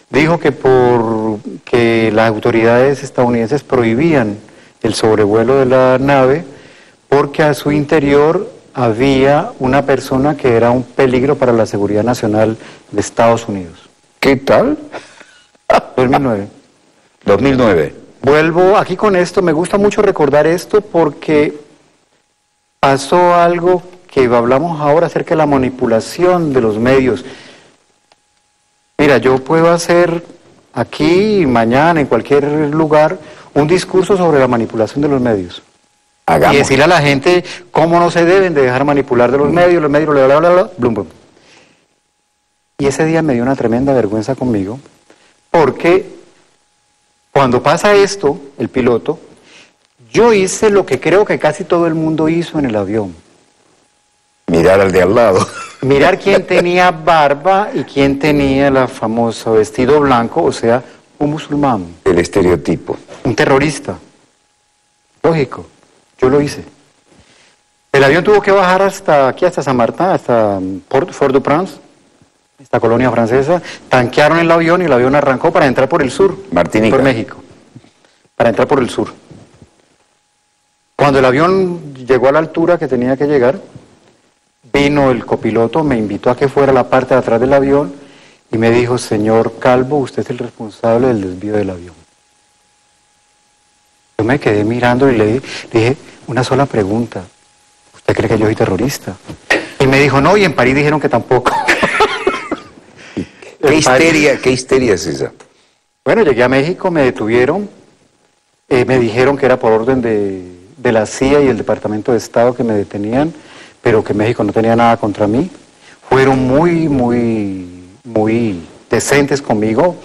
dijo que las autoridades estadounidenses prohibían el sobrevuelo de la nave porque a su interior había una persona que era un peligro para la seguridad nacional de Estados Unidos. ¿Qué tal? 2009. 2009. Vuelvo aquí con esto, me gusta mucho recordar esto porque pasó algo que hablamos ahora acerca de la manipulación de los medios. Mira, yo puedo hacer aquí, mañana, en cualquier lugar, un discurso sobre la manipulación de los medios. Hagamos. Y decirle a la gente cómo no se deben de dejar manipular de los medios, bla, bla, bla, bla, blum, blum. Y ese día me dio una tremenda vergüenza conmigo, porque cuando pasa esto, el piloto, yo hice lo que creo que casi todo el mundo hizo en el avión. Mirar al de al lado. Mirar quién tenía barba y quién tenía la famosa vestido blanco, o sea, un musulmán. El estereotipo. Un terrorista. Lógico, yo lo hice. El avión tuvo que bajar hasta aquí, hasta San Martín, hasta Fort-de-France, esta colonia francesa. Tanquearon el avión y el avión arrancó para entrar por el sur. Martinica. Por México. Para entrar por el sur. Cuando el avión llegó a la altura que tenía que llegar, vino el copiloto, me invitó a que fuera a la parte de atrás del avión y me dijo: señor Calvo, usted es el responsable del desvío del avión. Yo me quedé mirando y le dije una sola pregunta: ¿usted cree que yo soy terrorista? Y me dijo: no, y en París dijeron que tampoco. ¿Qué histeria es esa? Bueno, llegué a México, me detuvieron, me dijeron que era por orden de la CIA y el Departamento de Estado que me detenían, pero que México no tenía nada contra mí. Fueron muy decentes conmigo.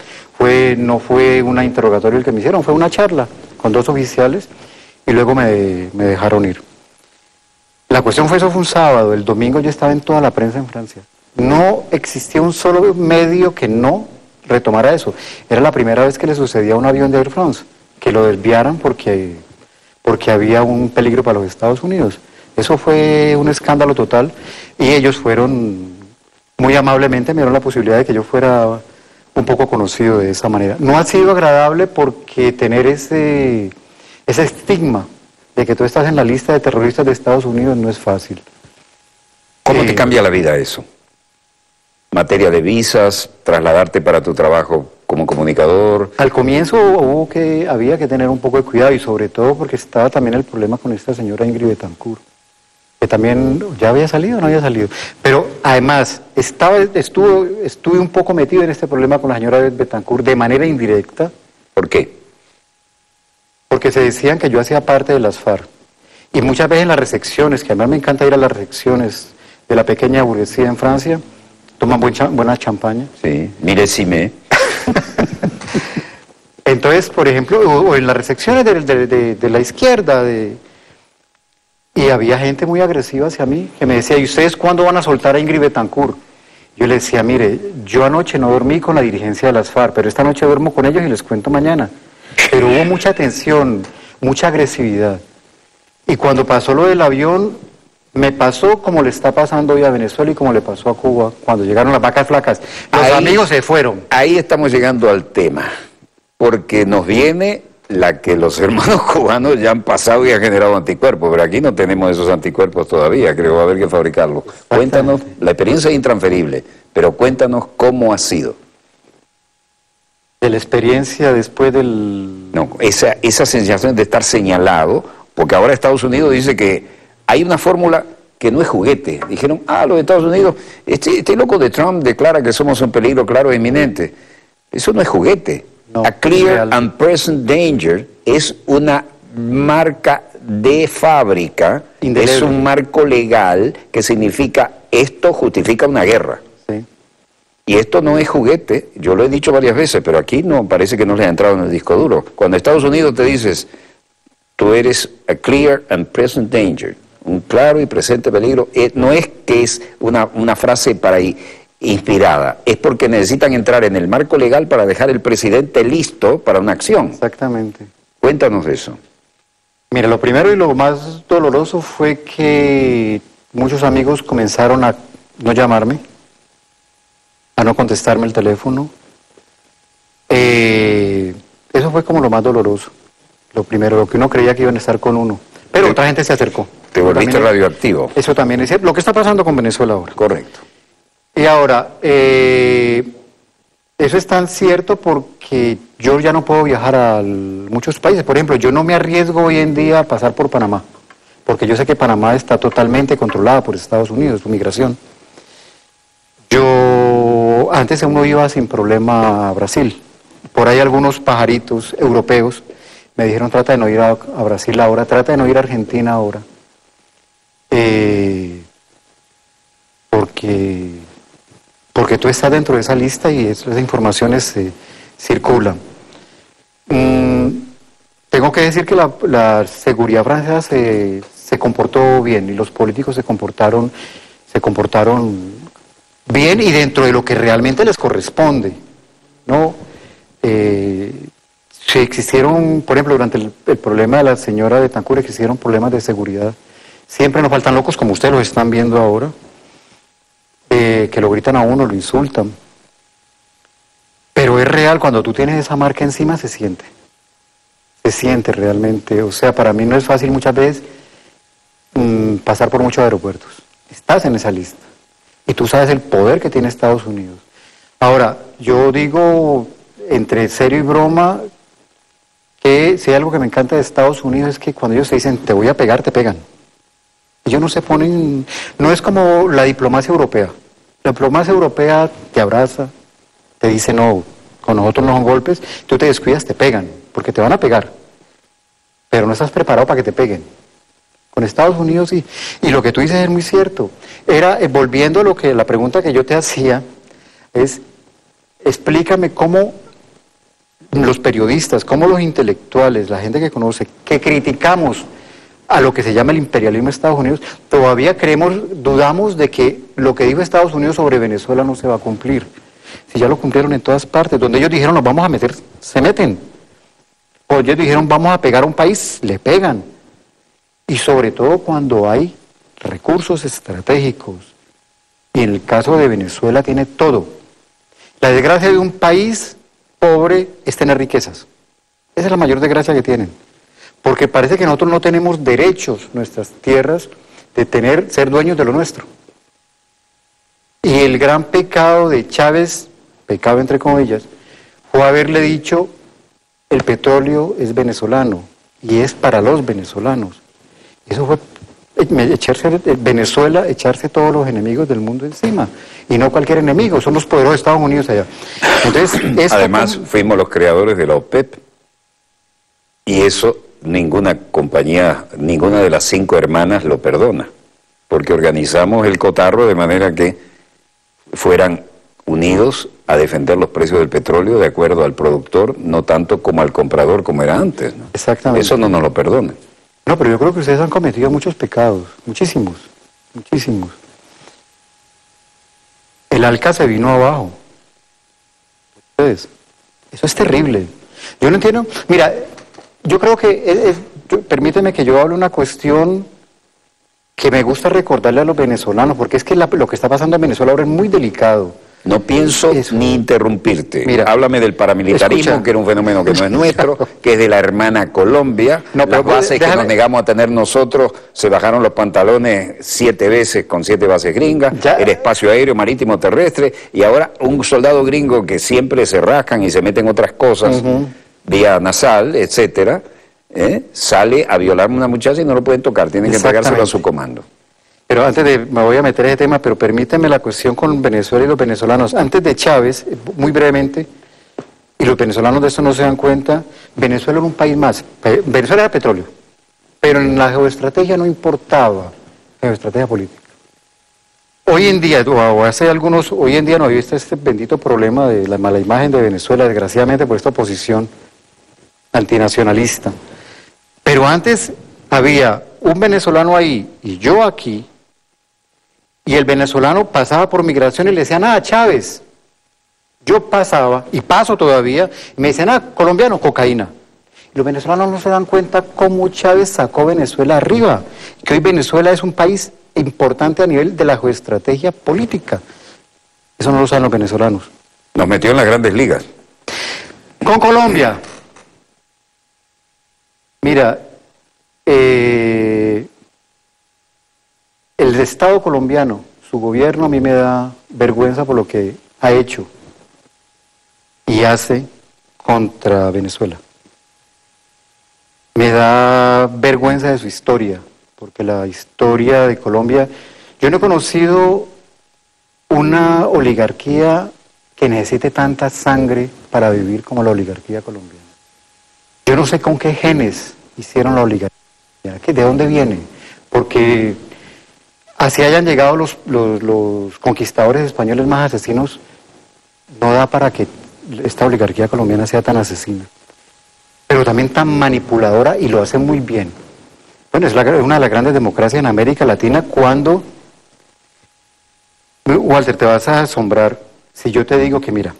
No fue un interrogatorio el que me hicieron, fue una charla con 2 oficiales y luego me dejaron ir. La cuestión fue, eso fue un sábado, el domingo yo estaba en toda la prensa en Francia. No existía un solo medio que no retomara eso. Era la primera vez que le sucedía a un avión de Air France, que lo desviaran porque había un peligro para los Estados Unidos. Eso fue un escándalo total y ellos fueron, muy amablemente me dieron la posibilidad de que yo fuera un poco conocido de esa manera. No ha sido agradable porque tener ese estigma de que tú estás en la lista de terroristas de Estados Unidos no es fácil. ¿Cómo te cambia la vida eso? Materia de visas, trasladarte para tu trabajo como comunicador. Al comienzo había que tener un poco de cuidado y sobre todo porque estaba también el problema con esta señora Ingrid Betancourt, que también ya había salido o no había salido. Pero además estuve un poco metido en este problema con la señora Betancourt de manera indirecta. ¿Por qué? Porque se decían que yo hacía parte de las FARC. Y muchas veces en las recepciones, que además me encanta ir a las recepciones de la pequeña burguesía en Francia, toman buena champaña. Sí, mire si me... Entonces, por ejemplo, o en las recepciones de la izquierda, y había gente muy agresiva hacia mí, que me decía: ¿y ustedes cuándo van a soltar a Ingrid Betancourt? Yo le decía: mire, yo anoche no dormí con la dirigencia de las FARC, pero esta noche duermo con ellos y les cuento mañana. Pero hubo mucha tensión, mucha agresividad. Y cuando pasó lo del avión, Me pasó como le está pasando hoy a Venezuela y como le pasó a Cuba cuando llegaron las vacas flacas. Los amigos se fueron. Ahí estamos llegando al tema, porque nos viene la que los hermanos cubanos ya han pasado y han generado anticuerpos, pero aquí no tenemos esos anticuerpos todavía, creo que va a haber que fabricarlos. Cuéntanos, la experiencia es intransferible, pero cuéntanos cómo ha sido. De la experiencia después del... No, esa sensación de estar señalado, porque ahora Estados Unidos dice que hay una fórmula que no es juguete. Dijeron, los Estados Unidos, este loco de Trump declara que somos un peligro claro e inminente. Eso no es juguete. No, A clear and present danger es una marca de fábrica, indeleble. Es un marco legal que significa esto justifica una guerra. Sí. Y esto no es juguete, yo lo he dicho varias veces, pero aquí no parece que no le ha entrado en el disco duro. Cuando Estados Unidos te dices, tú eres a clear and present danger, un claro y presente peligro, no es que es una frase para inspirada, es porque necesitan entrar en el marco legal para dejar el presidente listo para una acción. Exactamente. Cuéntanos de eso. Mira, lo primero y lo más doloroso fue que muchos amigos comenzaron a no llamarme, a no contestarme el teléfono. Eso fue como lo más doloroso. Lo primero, lo que uno creía que iban a estar con uno. Pero otra gente se acercó. Te volviste radioactivo. Eso también es cierto. Lo que está pasando con Venezuela ahora. Correcto. Y ahora, eso es tan cierto porque yo ya no puedo viajar a muchos países. Por ejemplo, yo no me arriesgo hoy en día a pasar por Panamá, porque yo sé que Panamá está totalmente controlada por Estados Unidos, su migración. Antes uno iba sin problema a Brasil. Por ahí algunos pajaritos europeos me dijeron, trata de no ir a Brasil ahora, trata de no ir a Argentina ahora. Porque tú estás dentro de esa lista y esas informaciones circulan. Tengo que decir que la seguridad francesa se comportó bien y los políticos se comportaron bien y dentro de lo que realmente les corresponde, ¿no? Si existieron, por ejemplo, durante el problema de la señora de Tancur, existieron problemas de seguridad. Siempre nos faltan locos, como ustedes lo están viendo ahora, que lo gritan a uno, lo insultan. Pero es real, cuando tú tienes esa marca encima, se siente realmente. O sea, para mí no es fácil muchas veces pasar por muchos aeropuertos. Estás en esa lista. Y tú sabes el poder que tiene Estados Unidos. Ahora, yo digo, entre serio y broma, que si hay algo que me encanta de Estados Unidos es que cuando ellos te dicen, te voy a pegar, te pegan. Ellos no se ponen, no es como la diplomacia europea. La diplomacia europea te abraza, te dice, no, con nosotros no son golpes, tú te descuidas, te pegan, porque te van a pegar. Pero no estás preparado para que te peguen. Con Estados Unidos sí. Y lo que tú dices es muy cierto. Era, volviendo a la pregunta que yo te hacía, es, explícame cómo los periodistas, cómo los intelectuales, la gente que conoce, que criticamos a lo que se llama el imperialismo de Estados Unidos, todavía dudamos de que lo que dijo Estados Unidos sobre Venezuela no se va a cumplir. Si ya lo cumplieron en todas partes, donde ellos dijeron nos vamos a meter, se meten. O ellos dijeron vamos a pegar a un país, le pegan. Y sobre todo cuando hay recursos estratégicos. Y en el caso de Venezuela tiene todo. La desgracia de un país pobre es tener riquezas. Esa es la mayor desgracia que tienen. Porque parece que nosotros no tenemos derechos, nuestras tierras, de ser dueños de lo nuestro. Y el gran pecado de Chávez, pecado entre comillas, fue haberle dicho, el petróleo es venezolano y es para los venezolanos. Eso fue Venezuela, echarse todos los enemigos del mundo encima. Y no cualquier enemigo, son los poderosos Estados Unidos allá. Entonces, además, fuimos los creadores de la OPEP. Y eso ninguna compañía, ninguna de las 5 hermanas lo perdona. Porque organizamos el cotarro de manera que fueran unidos a defender los precios del petróleo de acuerdo al productor, no tanto como al comprador como era antes, ¿no? Exactamente. Eso no nos lo perdona. No, pero yo creo que ustedes han cometido muchos pecados, muchísimos, muchísimos. El Alca se vino abajo. Ustedes, eso es terrible. Yo no entiendo. Mira, yo creo que, permíteme que yo hable una cuestión que me gusta recordarle a los venezolanos, porque es que lo que está pasando en Venezuela ahora es muy delicado. No pienso ni interrumpirte. Mira, háblame del paramilitarismo, escucha. que era un fenómeno que no es nuestro, que es de la hermana Colombia. No, Las pero bases que déjame- nos negamos a tener nosotros, se bajaron los pantalones 7 veces con 7 bases gringas, Ya. el espacio aéreo, marítimo, terrestre, y ahora un soldado gringo que siempre se rascan y se meten otras cosas, vía nasal, etcétera, sale a violar a una muchacha y no lo pueden tocar, tienen que entregárselo a su comando. Pero antes de, me voy a meter en ese tema, pero permíteme la cuestión con Venezuela y los venezolanos. Antes de Chávez, muy brevemente, y los venezolanos de esto no se dan cuenta, Venezuela era un país más. Venezuela era petróleo, pero en la geoestrategia no importaba, geoestrategia política. Hoy en día, hoy en día no hay visto este bendito problema de la mala imagen de Venezuela, desgraciadamente por esta oposición antinacionalista. Pero antes había un venezolano ahí y yo aquí, y el venezolano pasaba por migración y le decían, Chávez. Yo pasaba, y paso todavía, y me decían, colombiano, cocaína. Y los venezolanos no se dan cuenta cómo Chávez sacó Venezuela arriba, que hoy Venezuela es un país importante a nivel de la geoestrategia política. Eso no lo saben los venezolanos. Nos metió en las grandes ligas. Con Colombia. Mira, el Estado colombiano, su gobierno, a mí me da vergüenza por lo que ha hecho y hace contra Venezuela. Me da vergüenza de su historia, porque la historia de Colombia, yo no he conocido una oligarquía que necesite tanta sangre para vivir como la oligarquía colombiana. Yo no sé con qué genes hicieron la oligarquía, ¿de dónde viene? Porque así hayan llegado los conquistadores españoles más asesinos, no da para que esta oligarquía colombiana sea tan asesina, pero también tan manipuladora, y lo hace muy bien. Bueno, es una de las grandes democracias en América Latina. Cuando, Walter, te vas a asombrar si yo te digo que, mira,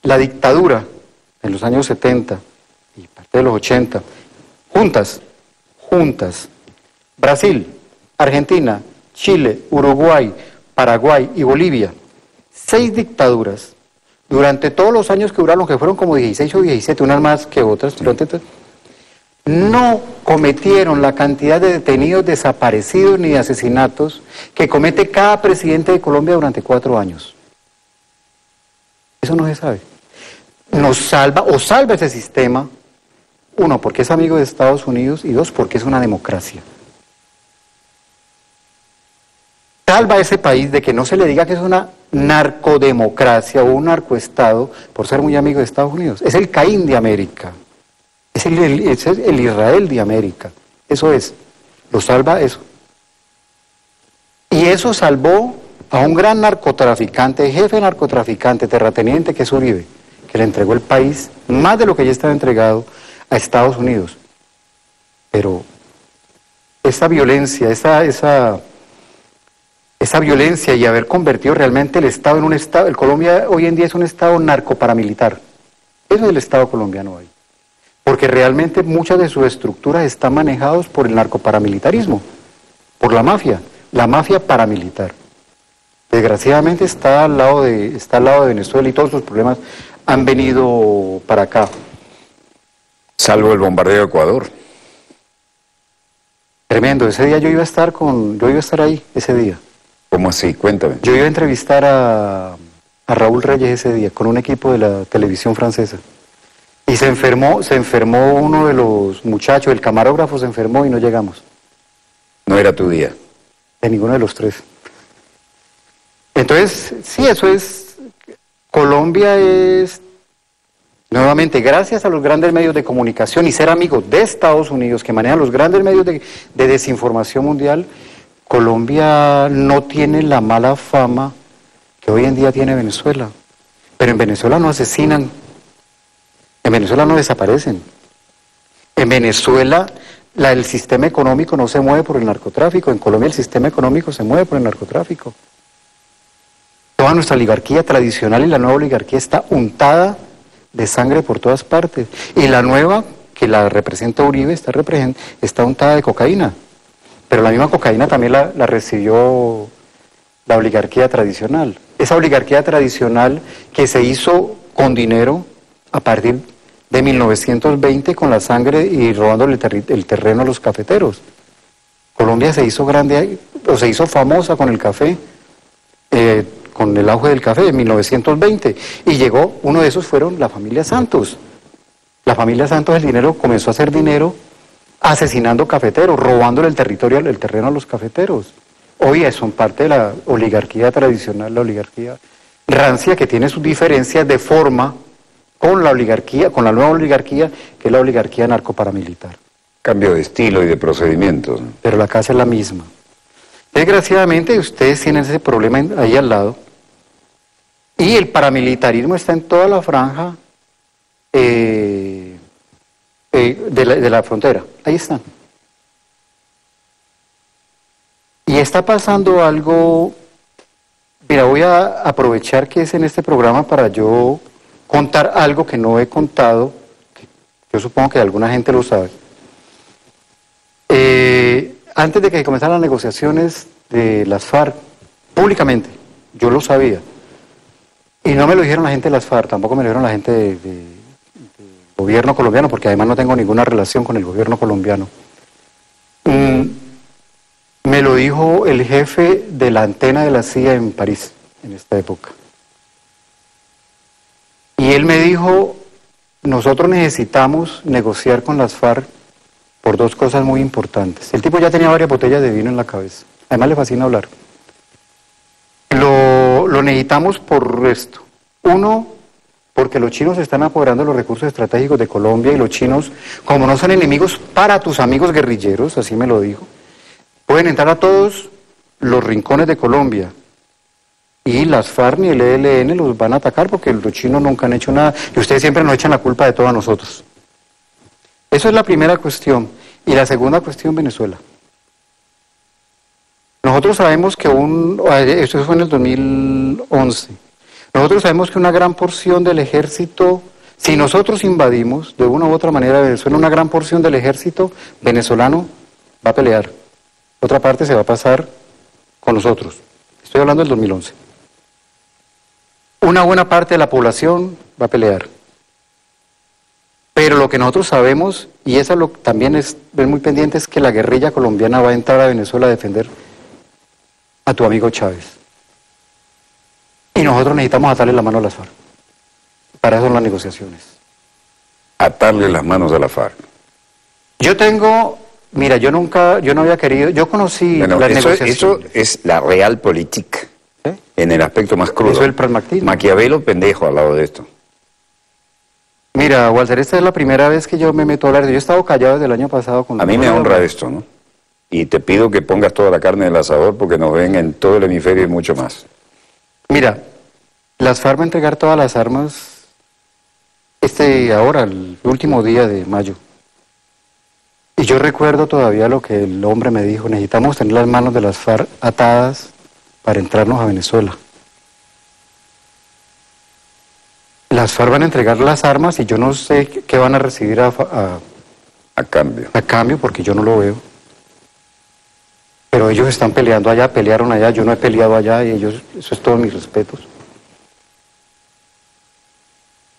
la dictadura en los años 70 y parte de los 80, juntas, Brasil, Argentina, Chile, Uruguay, Paraguay y Bolivia, 6 dictaduras, durante todos los años que duraron, que fueron como 16 o 17, unas más que otras, no cometieron la cantidad de detenidos, desaparecidos ni de asesinatos que comete cada presidente de Colombia durante 4 años. Eso no se sabe. Nos salva, o salva ese sistema, 1, porque es amigo de Estados Unidos, y 2, porque es una democracia. Salva a ese país de que no se le diga que es una narcodemocracia o un narcoestado por ser muy amigo de Estados Unidos. Es el Caín de América, es el Israel de América, eso es, lo salva eso. Y eso salvó a un gran narcotraficante, jefe narcotraficante, terrateniente, que es Uribe, que le entregó el país, más de lo que ya estaba entregado, a Estados Unidos. Pero esa violencia, esa violencia y haber convertido realmente el Estado en un Estado, el Colombia hoy en día es un Estado narcoparamilitar. Eso es el Estado colombiano hoy. Porque realmente muchas de sus estructuras están manejadas por el narcoparamilitarismo, por la mafia paramilitar. Desgraciadamente está al lado de Venezuela, y todos sus problemas han venido para acá. Salvo el bombardeo de Ecuador. Tremendo, ese día yo iba a estar ahí, ese día. ¿Cómo así? Cuéntame. Yo iba a entrevistar a Raúl Reyes ese día, con un equipo de la televisión francesa. Y se enfermó uno de los muchachos, el camarógrafo se enfermó y no llegamos. No era tu día. De ninguno de los 3. Entonces, sí, eso es, Colombia es, nuevamente, gracias a los grandes medios de comunicación y ser amigos de Estados Unidos, que manejan los grandes medios de desinformación mundial, Colombia no tiene la mala fama que hoy en día tiene Venezuela. Pero en Venezuela no asesinan, en Venezuela no desaparecen. En Venezuela el sistema económico no se mueve por el narcotráfico, en Colombia el sistema económico se mueve por el narcotráfico. Toda nuestra oligarquía tradicional y la nueva oligarquía está untada de sangre por todas partes. Y la nueva, que la representa Uribe, está untada de cocaína. pero la misma cocaína también la recibió la oligarquía tradicional. Esa oligarquía tradicional que se hizo con dinero a partir de 1920 con la sangre y robándole el terreno a los cafeteros. Colombia se hizo grande, o se hizo famosa con el café, con el auge del café en 1920, y llegó, uno de esos fueron la familia Santos. La familia Santos, el dinero comenzó a hacer dinero asesinando cafeteros, robándole el terreno a los cafeteros. Hoy son parte de la oligarquía tradicional, la oligarquía rancia, que tiene sus diferencias de forma con la oligarquía, con la nueva oligarquía, que es la oligarquía narcoparamilitar. Cambio de estilo y de procedimientos. Pero la casa es la misma. Desgraciadamente ustedes tienen ese problema ahí al lado, y el paramilitarismo está en toda la franja de la frontera. Ahí están. Y está pasando algo. Mira, voy a aprovechar que es en este programa para yo contar algo que no he contado, que yo supongo que alguna gente lo sabe. Antes de que comenzaran las negociaciones de las FARC, públicamente, yo lo sabía. Y no me lo dijeron la gente de las FARC, tampoco me lo dijeron la gente del gobierno colombiano, porque además no tengo ninguna relación con el gobierno colombiano. Me lo dijo el jefe de la antena de la CIA en París, en esta época. Y él me dijo, nosotros necesitamos negociar con las FARC por dos cosas muy importantes. El tipo ya tenía varias botellas de vino en la cabeza. Además le fascina hablar. Lo necesitamos por esto. Uno, porque los chinos están apoderando los recursos estratégicos de Colombia, y los chinos, como no son enemigos para tus amigos guerrilleros, así me lo dijo, pueden entrar a todos los rincones de Colombia. Y las FARC ni el ELN los van a atacar porque los chinos nunca han hecho nada. Y ustedes siempre nos echan la culpa de todo a nosotros. Eso es la primera cuestión. Y la segunda cuestión, Venezuela. Nosotros sabemos que esto fue en el 2011, nosotros sabemos que una gran porción del ejército, si nosotros invadimos de una u otra manera Venezuela, una gran porción del ejército venezolano va a pelear. Otra parte se va a pasar con nosotros. Estoy hablando del 2011. Una buena parte de la población va a pelear. Pero lo que nosotros sabemos, y eso también es muy pendiente, es que la guerrilla colombiana va a entrar a Venezuela a defender a tu amigo Chávez. Y nosotros necesitamos atarle la mano a las FARC. Para eso son las negociaciones. Atarle las manos a la FARC. Mira, yo no había querido, yo conocí bueno, las negociaciones. Eso es la realpolitik, ¿Eh? en el aspecto más crudo. Eso es el pragmatismo. Maquiavelo pendejo al lado de esto. Mira, Walter, esta es la primera vez que yo me meto a hablar. Yo he estado callado desde el año pasado. A mí me honra esto, ¿no? Y te pido que pongas toda la carne del asador porque nos ven en todo el hemisferio y mucho más. Mira, las FARC va a entregar todas las armas ahora, el último día de mayo. Y yo recuerdo todavía lo que el hombre me dijo, necesitamos tener las manos de las FARC atadas para entrarnos a Venezuela. Las FARC van a entregar las armas y yo no sé qué van a recibir a cambio. A cambio, porque yo no lo veo. Pero ellos están peleando allá, pelearon allá, yo no he peleado allá y ellos, eso es todo mis respetos.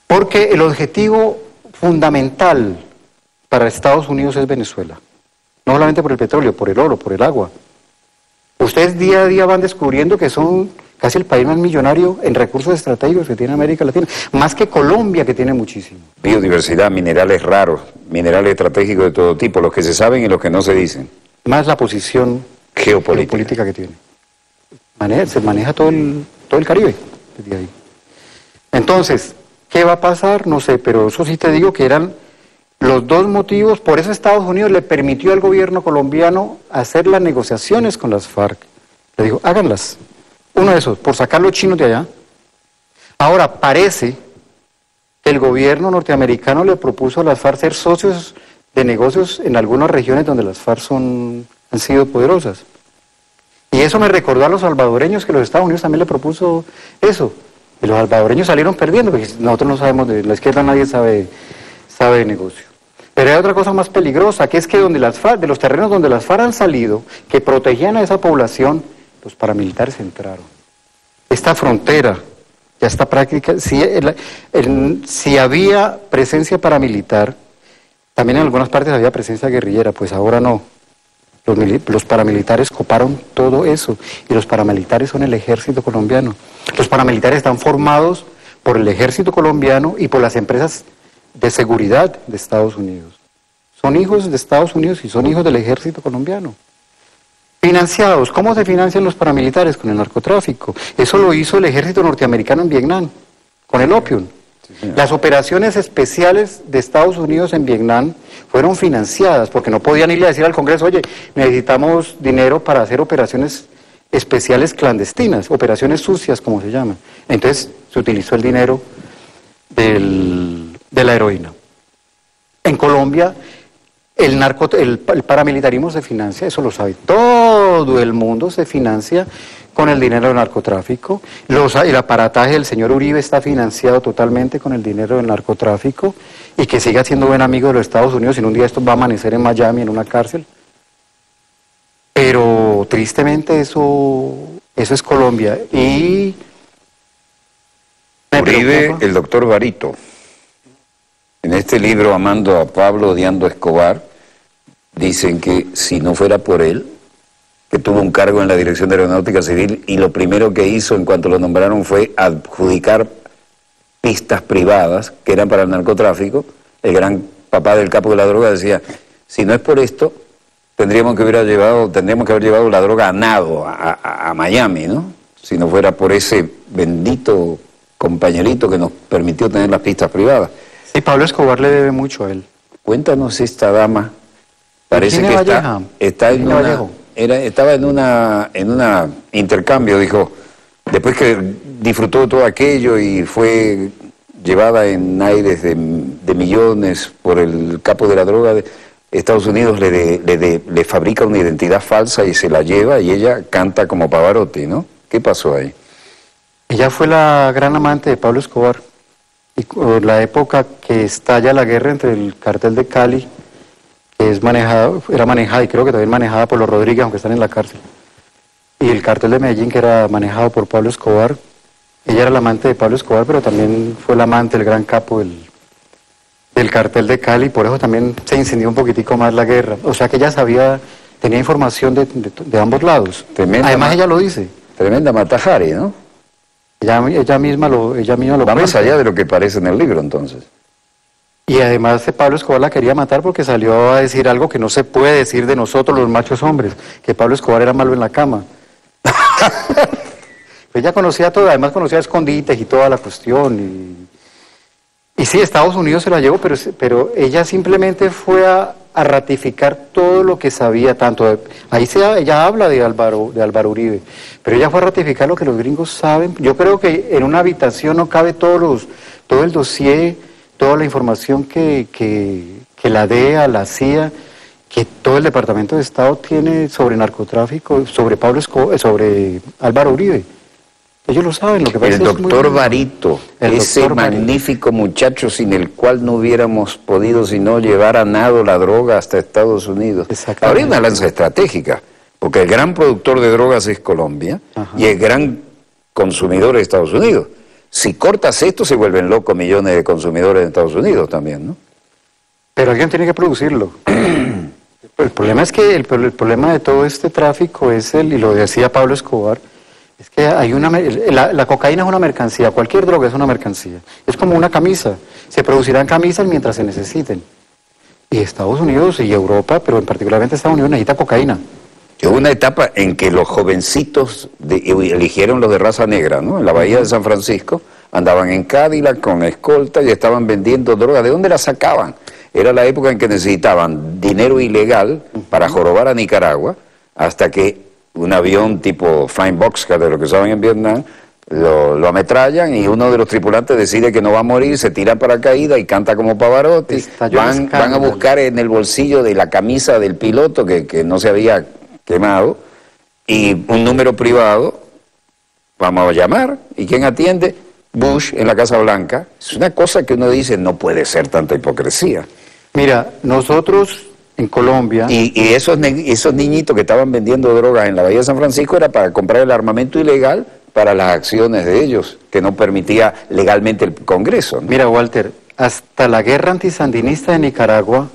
Porque el objetivo fundamental para Estados Unidos es Venezuela. No solamente por el petróleo, por el oro, por el agua. Ustedes día a día van descubriendo que son casi el país más millonario en recursos estratégicos que tiene América Latina, más que Colombia, que tiene muchísimo. Biodiversidad, minerales raros, minerales estratégicos de todo tipo, los que se saben y los que no se dicen. Más la posición geopolítica que tiene. Se maneja todo el Caribe desde ahí. Entonces, ¿qué va a pasar? No sé, pero eso sí te digo que eran los dos motivos. Por eso Estados Unidos le permitió al gobierno colombiano hacer las negociaciones con las FARC. Le dijo, háganlas. Uno de esos, por sacar los chinos de allá. Ahora, parece que el gobierno norteamericano le propuso a las FARC ser socios de negocios en algunas regiones donde las FARC han sido poderosas. Y eso me recordó a los salvadoreños, que los Estados Unidos también le propuso eso. Y los salvadoreños salieron perdiendo, porque nosotros no sabemos, de la izquierda nadie sabe de negocio. Pero hay otra cosa más peligrosa, que es que donde las FARC, de los terrenos donde las FARC han salido, que protegían a esa población, los paramilitares entraron. Esta frontera ya está práctica. Si había presencia paramilitar, también en algunas partes había presencia guerrillera, pues ahora no. Los paramilitares coparon todo eso, y los paramilitares son el ejército colombiano. Los paramilitares están formados por el ejército colombiano y por las empresas de seguridad de Estados Unidos. Son hijos de Estados Unidos y son hijos del ejército colombiano. Financiados, ¿cómo se financian los paramilitares? Con el narcotráfico. Eso lo hizo el ejército norteamericano en Vietnam, con el opium. Sí, las operaciones especiales de Estados Unidos en Vietnam fueron financiadas porque no podían irle a decir al Congreso, oye, necesitamos dinero para hacer operaciones especiales clandestinas, operaciones sucias, como se llaman. Entonces se utilizó el dinero de la heroína. En Colombia, el paramilitarismo se financia, eso lo sabe todo el mundo, se financia con el dinero del narcotráfico. El aparataje del señor Uribe está financiado totalmente con el dinero del narcotráfico, y que siga siendo buen amigo de los Estados Unidos, y en un día esto va a amanecer en Miami, en una cárcel. Pero tristemente eso es Colombia. Y Uribe, el doctor Barito, en este libro Amando a Pablo, odiando a Escobar, dicen que si no fuera por él, que tuvo un cargo en la Dirección de Aeronáutica Civil, y lo primero que hizo en cuanto lo nombraron fue adjudicar pistas privadas que eran para el narcotráfico, el gran papá del capo de la droga decía, si no es por esto, tendríamos que haber llevado la droga a nado, a Miami, ¿no? Si no fuera por ese bendito compañerito que nos permitió tener las pistas privadas. Sí, Pablo Escobar le debe mucho a él. Cuéntanos esta dama, parece que estaba en una intercambio, dijo, después que disfrutó de todo aquello y fue llevada en aires de millones por el capo de la droga, Estados Unidos le fabrica una identidad falsa y se la lleva, y ella canta como Pavarotti, ¿no? ¿Qué pasó ahí? Ella fue la gran amante de Pablo Escobar, y la época que estalla la guerra entre el cartel de Cali, que era manejada y creo que también manejada por los Rodríguez, aunque están en la cárcel, y el cartel de Medellín, que era manejado por Pablo Escobar. Ella era la amante de Pablo Escobar, pero también fue la amante del gran capo del cartel de Cali, y por eso también se incendió un poquitico más la guerra. O sea que ella tenía información de ambos lados. Además ella lo dice. Tremenda Matajari, ¿no? Ella misma lo va más allá de lo que parece en el libro, entonces. Y además Pablo Escobar la quería matar porque salió a decir algo que no se puede decir de nosotros los machos hombres, que Pablo Escobar era malo en la cama. Ella conocía todo, además conocía escondites y toda la cuestión. Y sí, Estados Unidos se la llevó, pero ella simplemente fue a ratificar todo lo que sabía, ella habla de Álvaro Uribe, pero ella fue a ratificar lo que los gringos saben. Yo creo que en una habitación no cabe todo el dossier, toda la información que la DEA, la CIA, que todo el Departamento de Estado tiene sobre narcotráfico, sobre sobre Álvaro Uribe. Ellos lo saben, lo que pasa es el doctor Barito, ese magnífico muchacho sin el cual no hubiéramos podido sino llevar a nado la droga hasta Estados Unidos. Ahora hay una lanza estratégica, porque el gran productor de drogas es Colombia. Ajá. Y el gran consumidor es Estados Unidos. Si cortas esto, se vuelven locos millones de consumidores en Estados Unidos también, ¿no? Pero alguien tiene que producirlo. El problema es que el problema de todo este tráfico es y lo decía Pablo Escobar, es que la cocaína es una mercancía, cualquier droga es una mercancía. Es como una camisa, se producirán camisas mientras se necesiten. Y Estados Unidos y Europa, pero particularmente Estados Unidos, necesita cocaína. Hubo una etapa en que los jovencitos eligieron los de raza negra, ¿no? En la bahía de San Francisco, andaban en Cadillac con escolta y estaban vendiendo droga. ¿De dónde la sacaban? Era la época en que necesitaban dinero ilegal para jorobar a Nicaragua, hasta que un avión tipo Flying Boxcar, de lo que usaban en Vietnam, lo ametrallan y uno de los tripulantes decide que no va a morir, se tira paracaídas y canta como Pavarotti. Van a buscar en el bolsillo de la camisa del piloto que no se había quemado, y un número privado, vamos a llamar, ¿y quién atiende? Bush en la Casa Blanca. Es una cosa que uno dice, no puede ser tanta hipocresía. Mira, nosotros en Colombia... Y esos niñitos que estaban vendiendo drogas en la Bahía de San Francisco era para comprar el armamento ilegal para las acciones de ellos, que no permitía legalmente el Congreso, ¿no? Mira, Walter, hasta la guerra antisandinista de Nicaragua,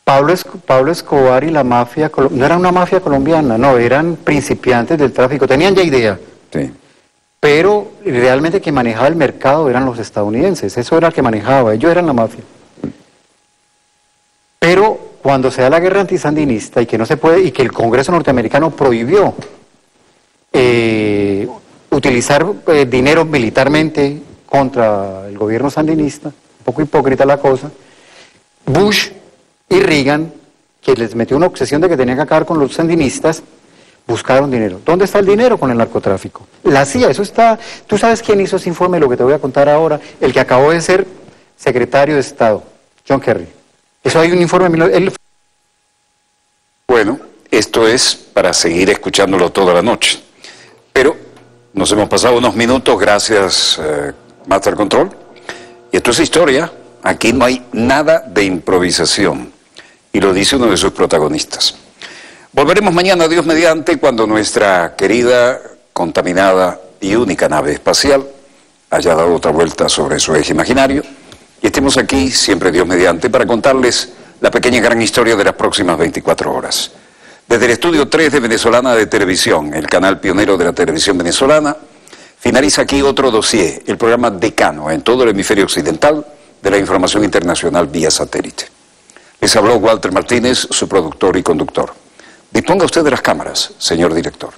Pablo Escobar y la mafia, no era una mafia colombiana, no, eran principiantes del tráfico, tenían ya idea. Sí. Pero realmente quien manejaba el mercado eran los estadounidenses, eso era el que manejaba, ellos eran la mafia. Pero cuando se da la guerra antisandinista y que no se puede, y que el Congreso norteamericano prohibió utilizar dinero militarmente contra el gobierno sandinista, un poco hipócrita la cosa, Bush y Reagan, que les metió una obsesión de que tenían que acabar con los sandinistas, buscaron dinero. ¿Dónde está el dinero? Con el narcotráfico. La CIA, eso está... ¿Tú sabes quién hizo ese informe, lo que te voy a contar ahora? El que acabó de ser secretario de Estado, John Kerry. Eso hay un informe... Bueno, esto es para seguir escuchándolo toda la noche. Pero nos hemos pasado unos minutos, gracias, Master Control. Y esto es historia. Aquí no hay nada de improvisación. Y lo dice uno de sus protagonistas. Volveremos mañana, Dios mediante, cuando nuestra querida, contaminada y única nave espacial haya dado otra vuelta sobre su eje imaginario. Y estemos aquí, siempre Dios mediante, para contarles la pequeña gran historia de las próximas 24 horas. Desde el Estudio 3 de Venezolana de Televisión, el canal pionero de la televisión venezolana, finaliza aquí otro dossier, el programa Decano, en todo el hemisferio occidental, de la información internacional vía satélite. Les habló Walter Martínez, su productor y conductor. Disponga usted de las cámaras, señor director.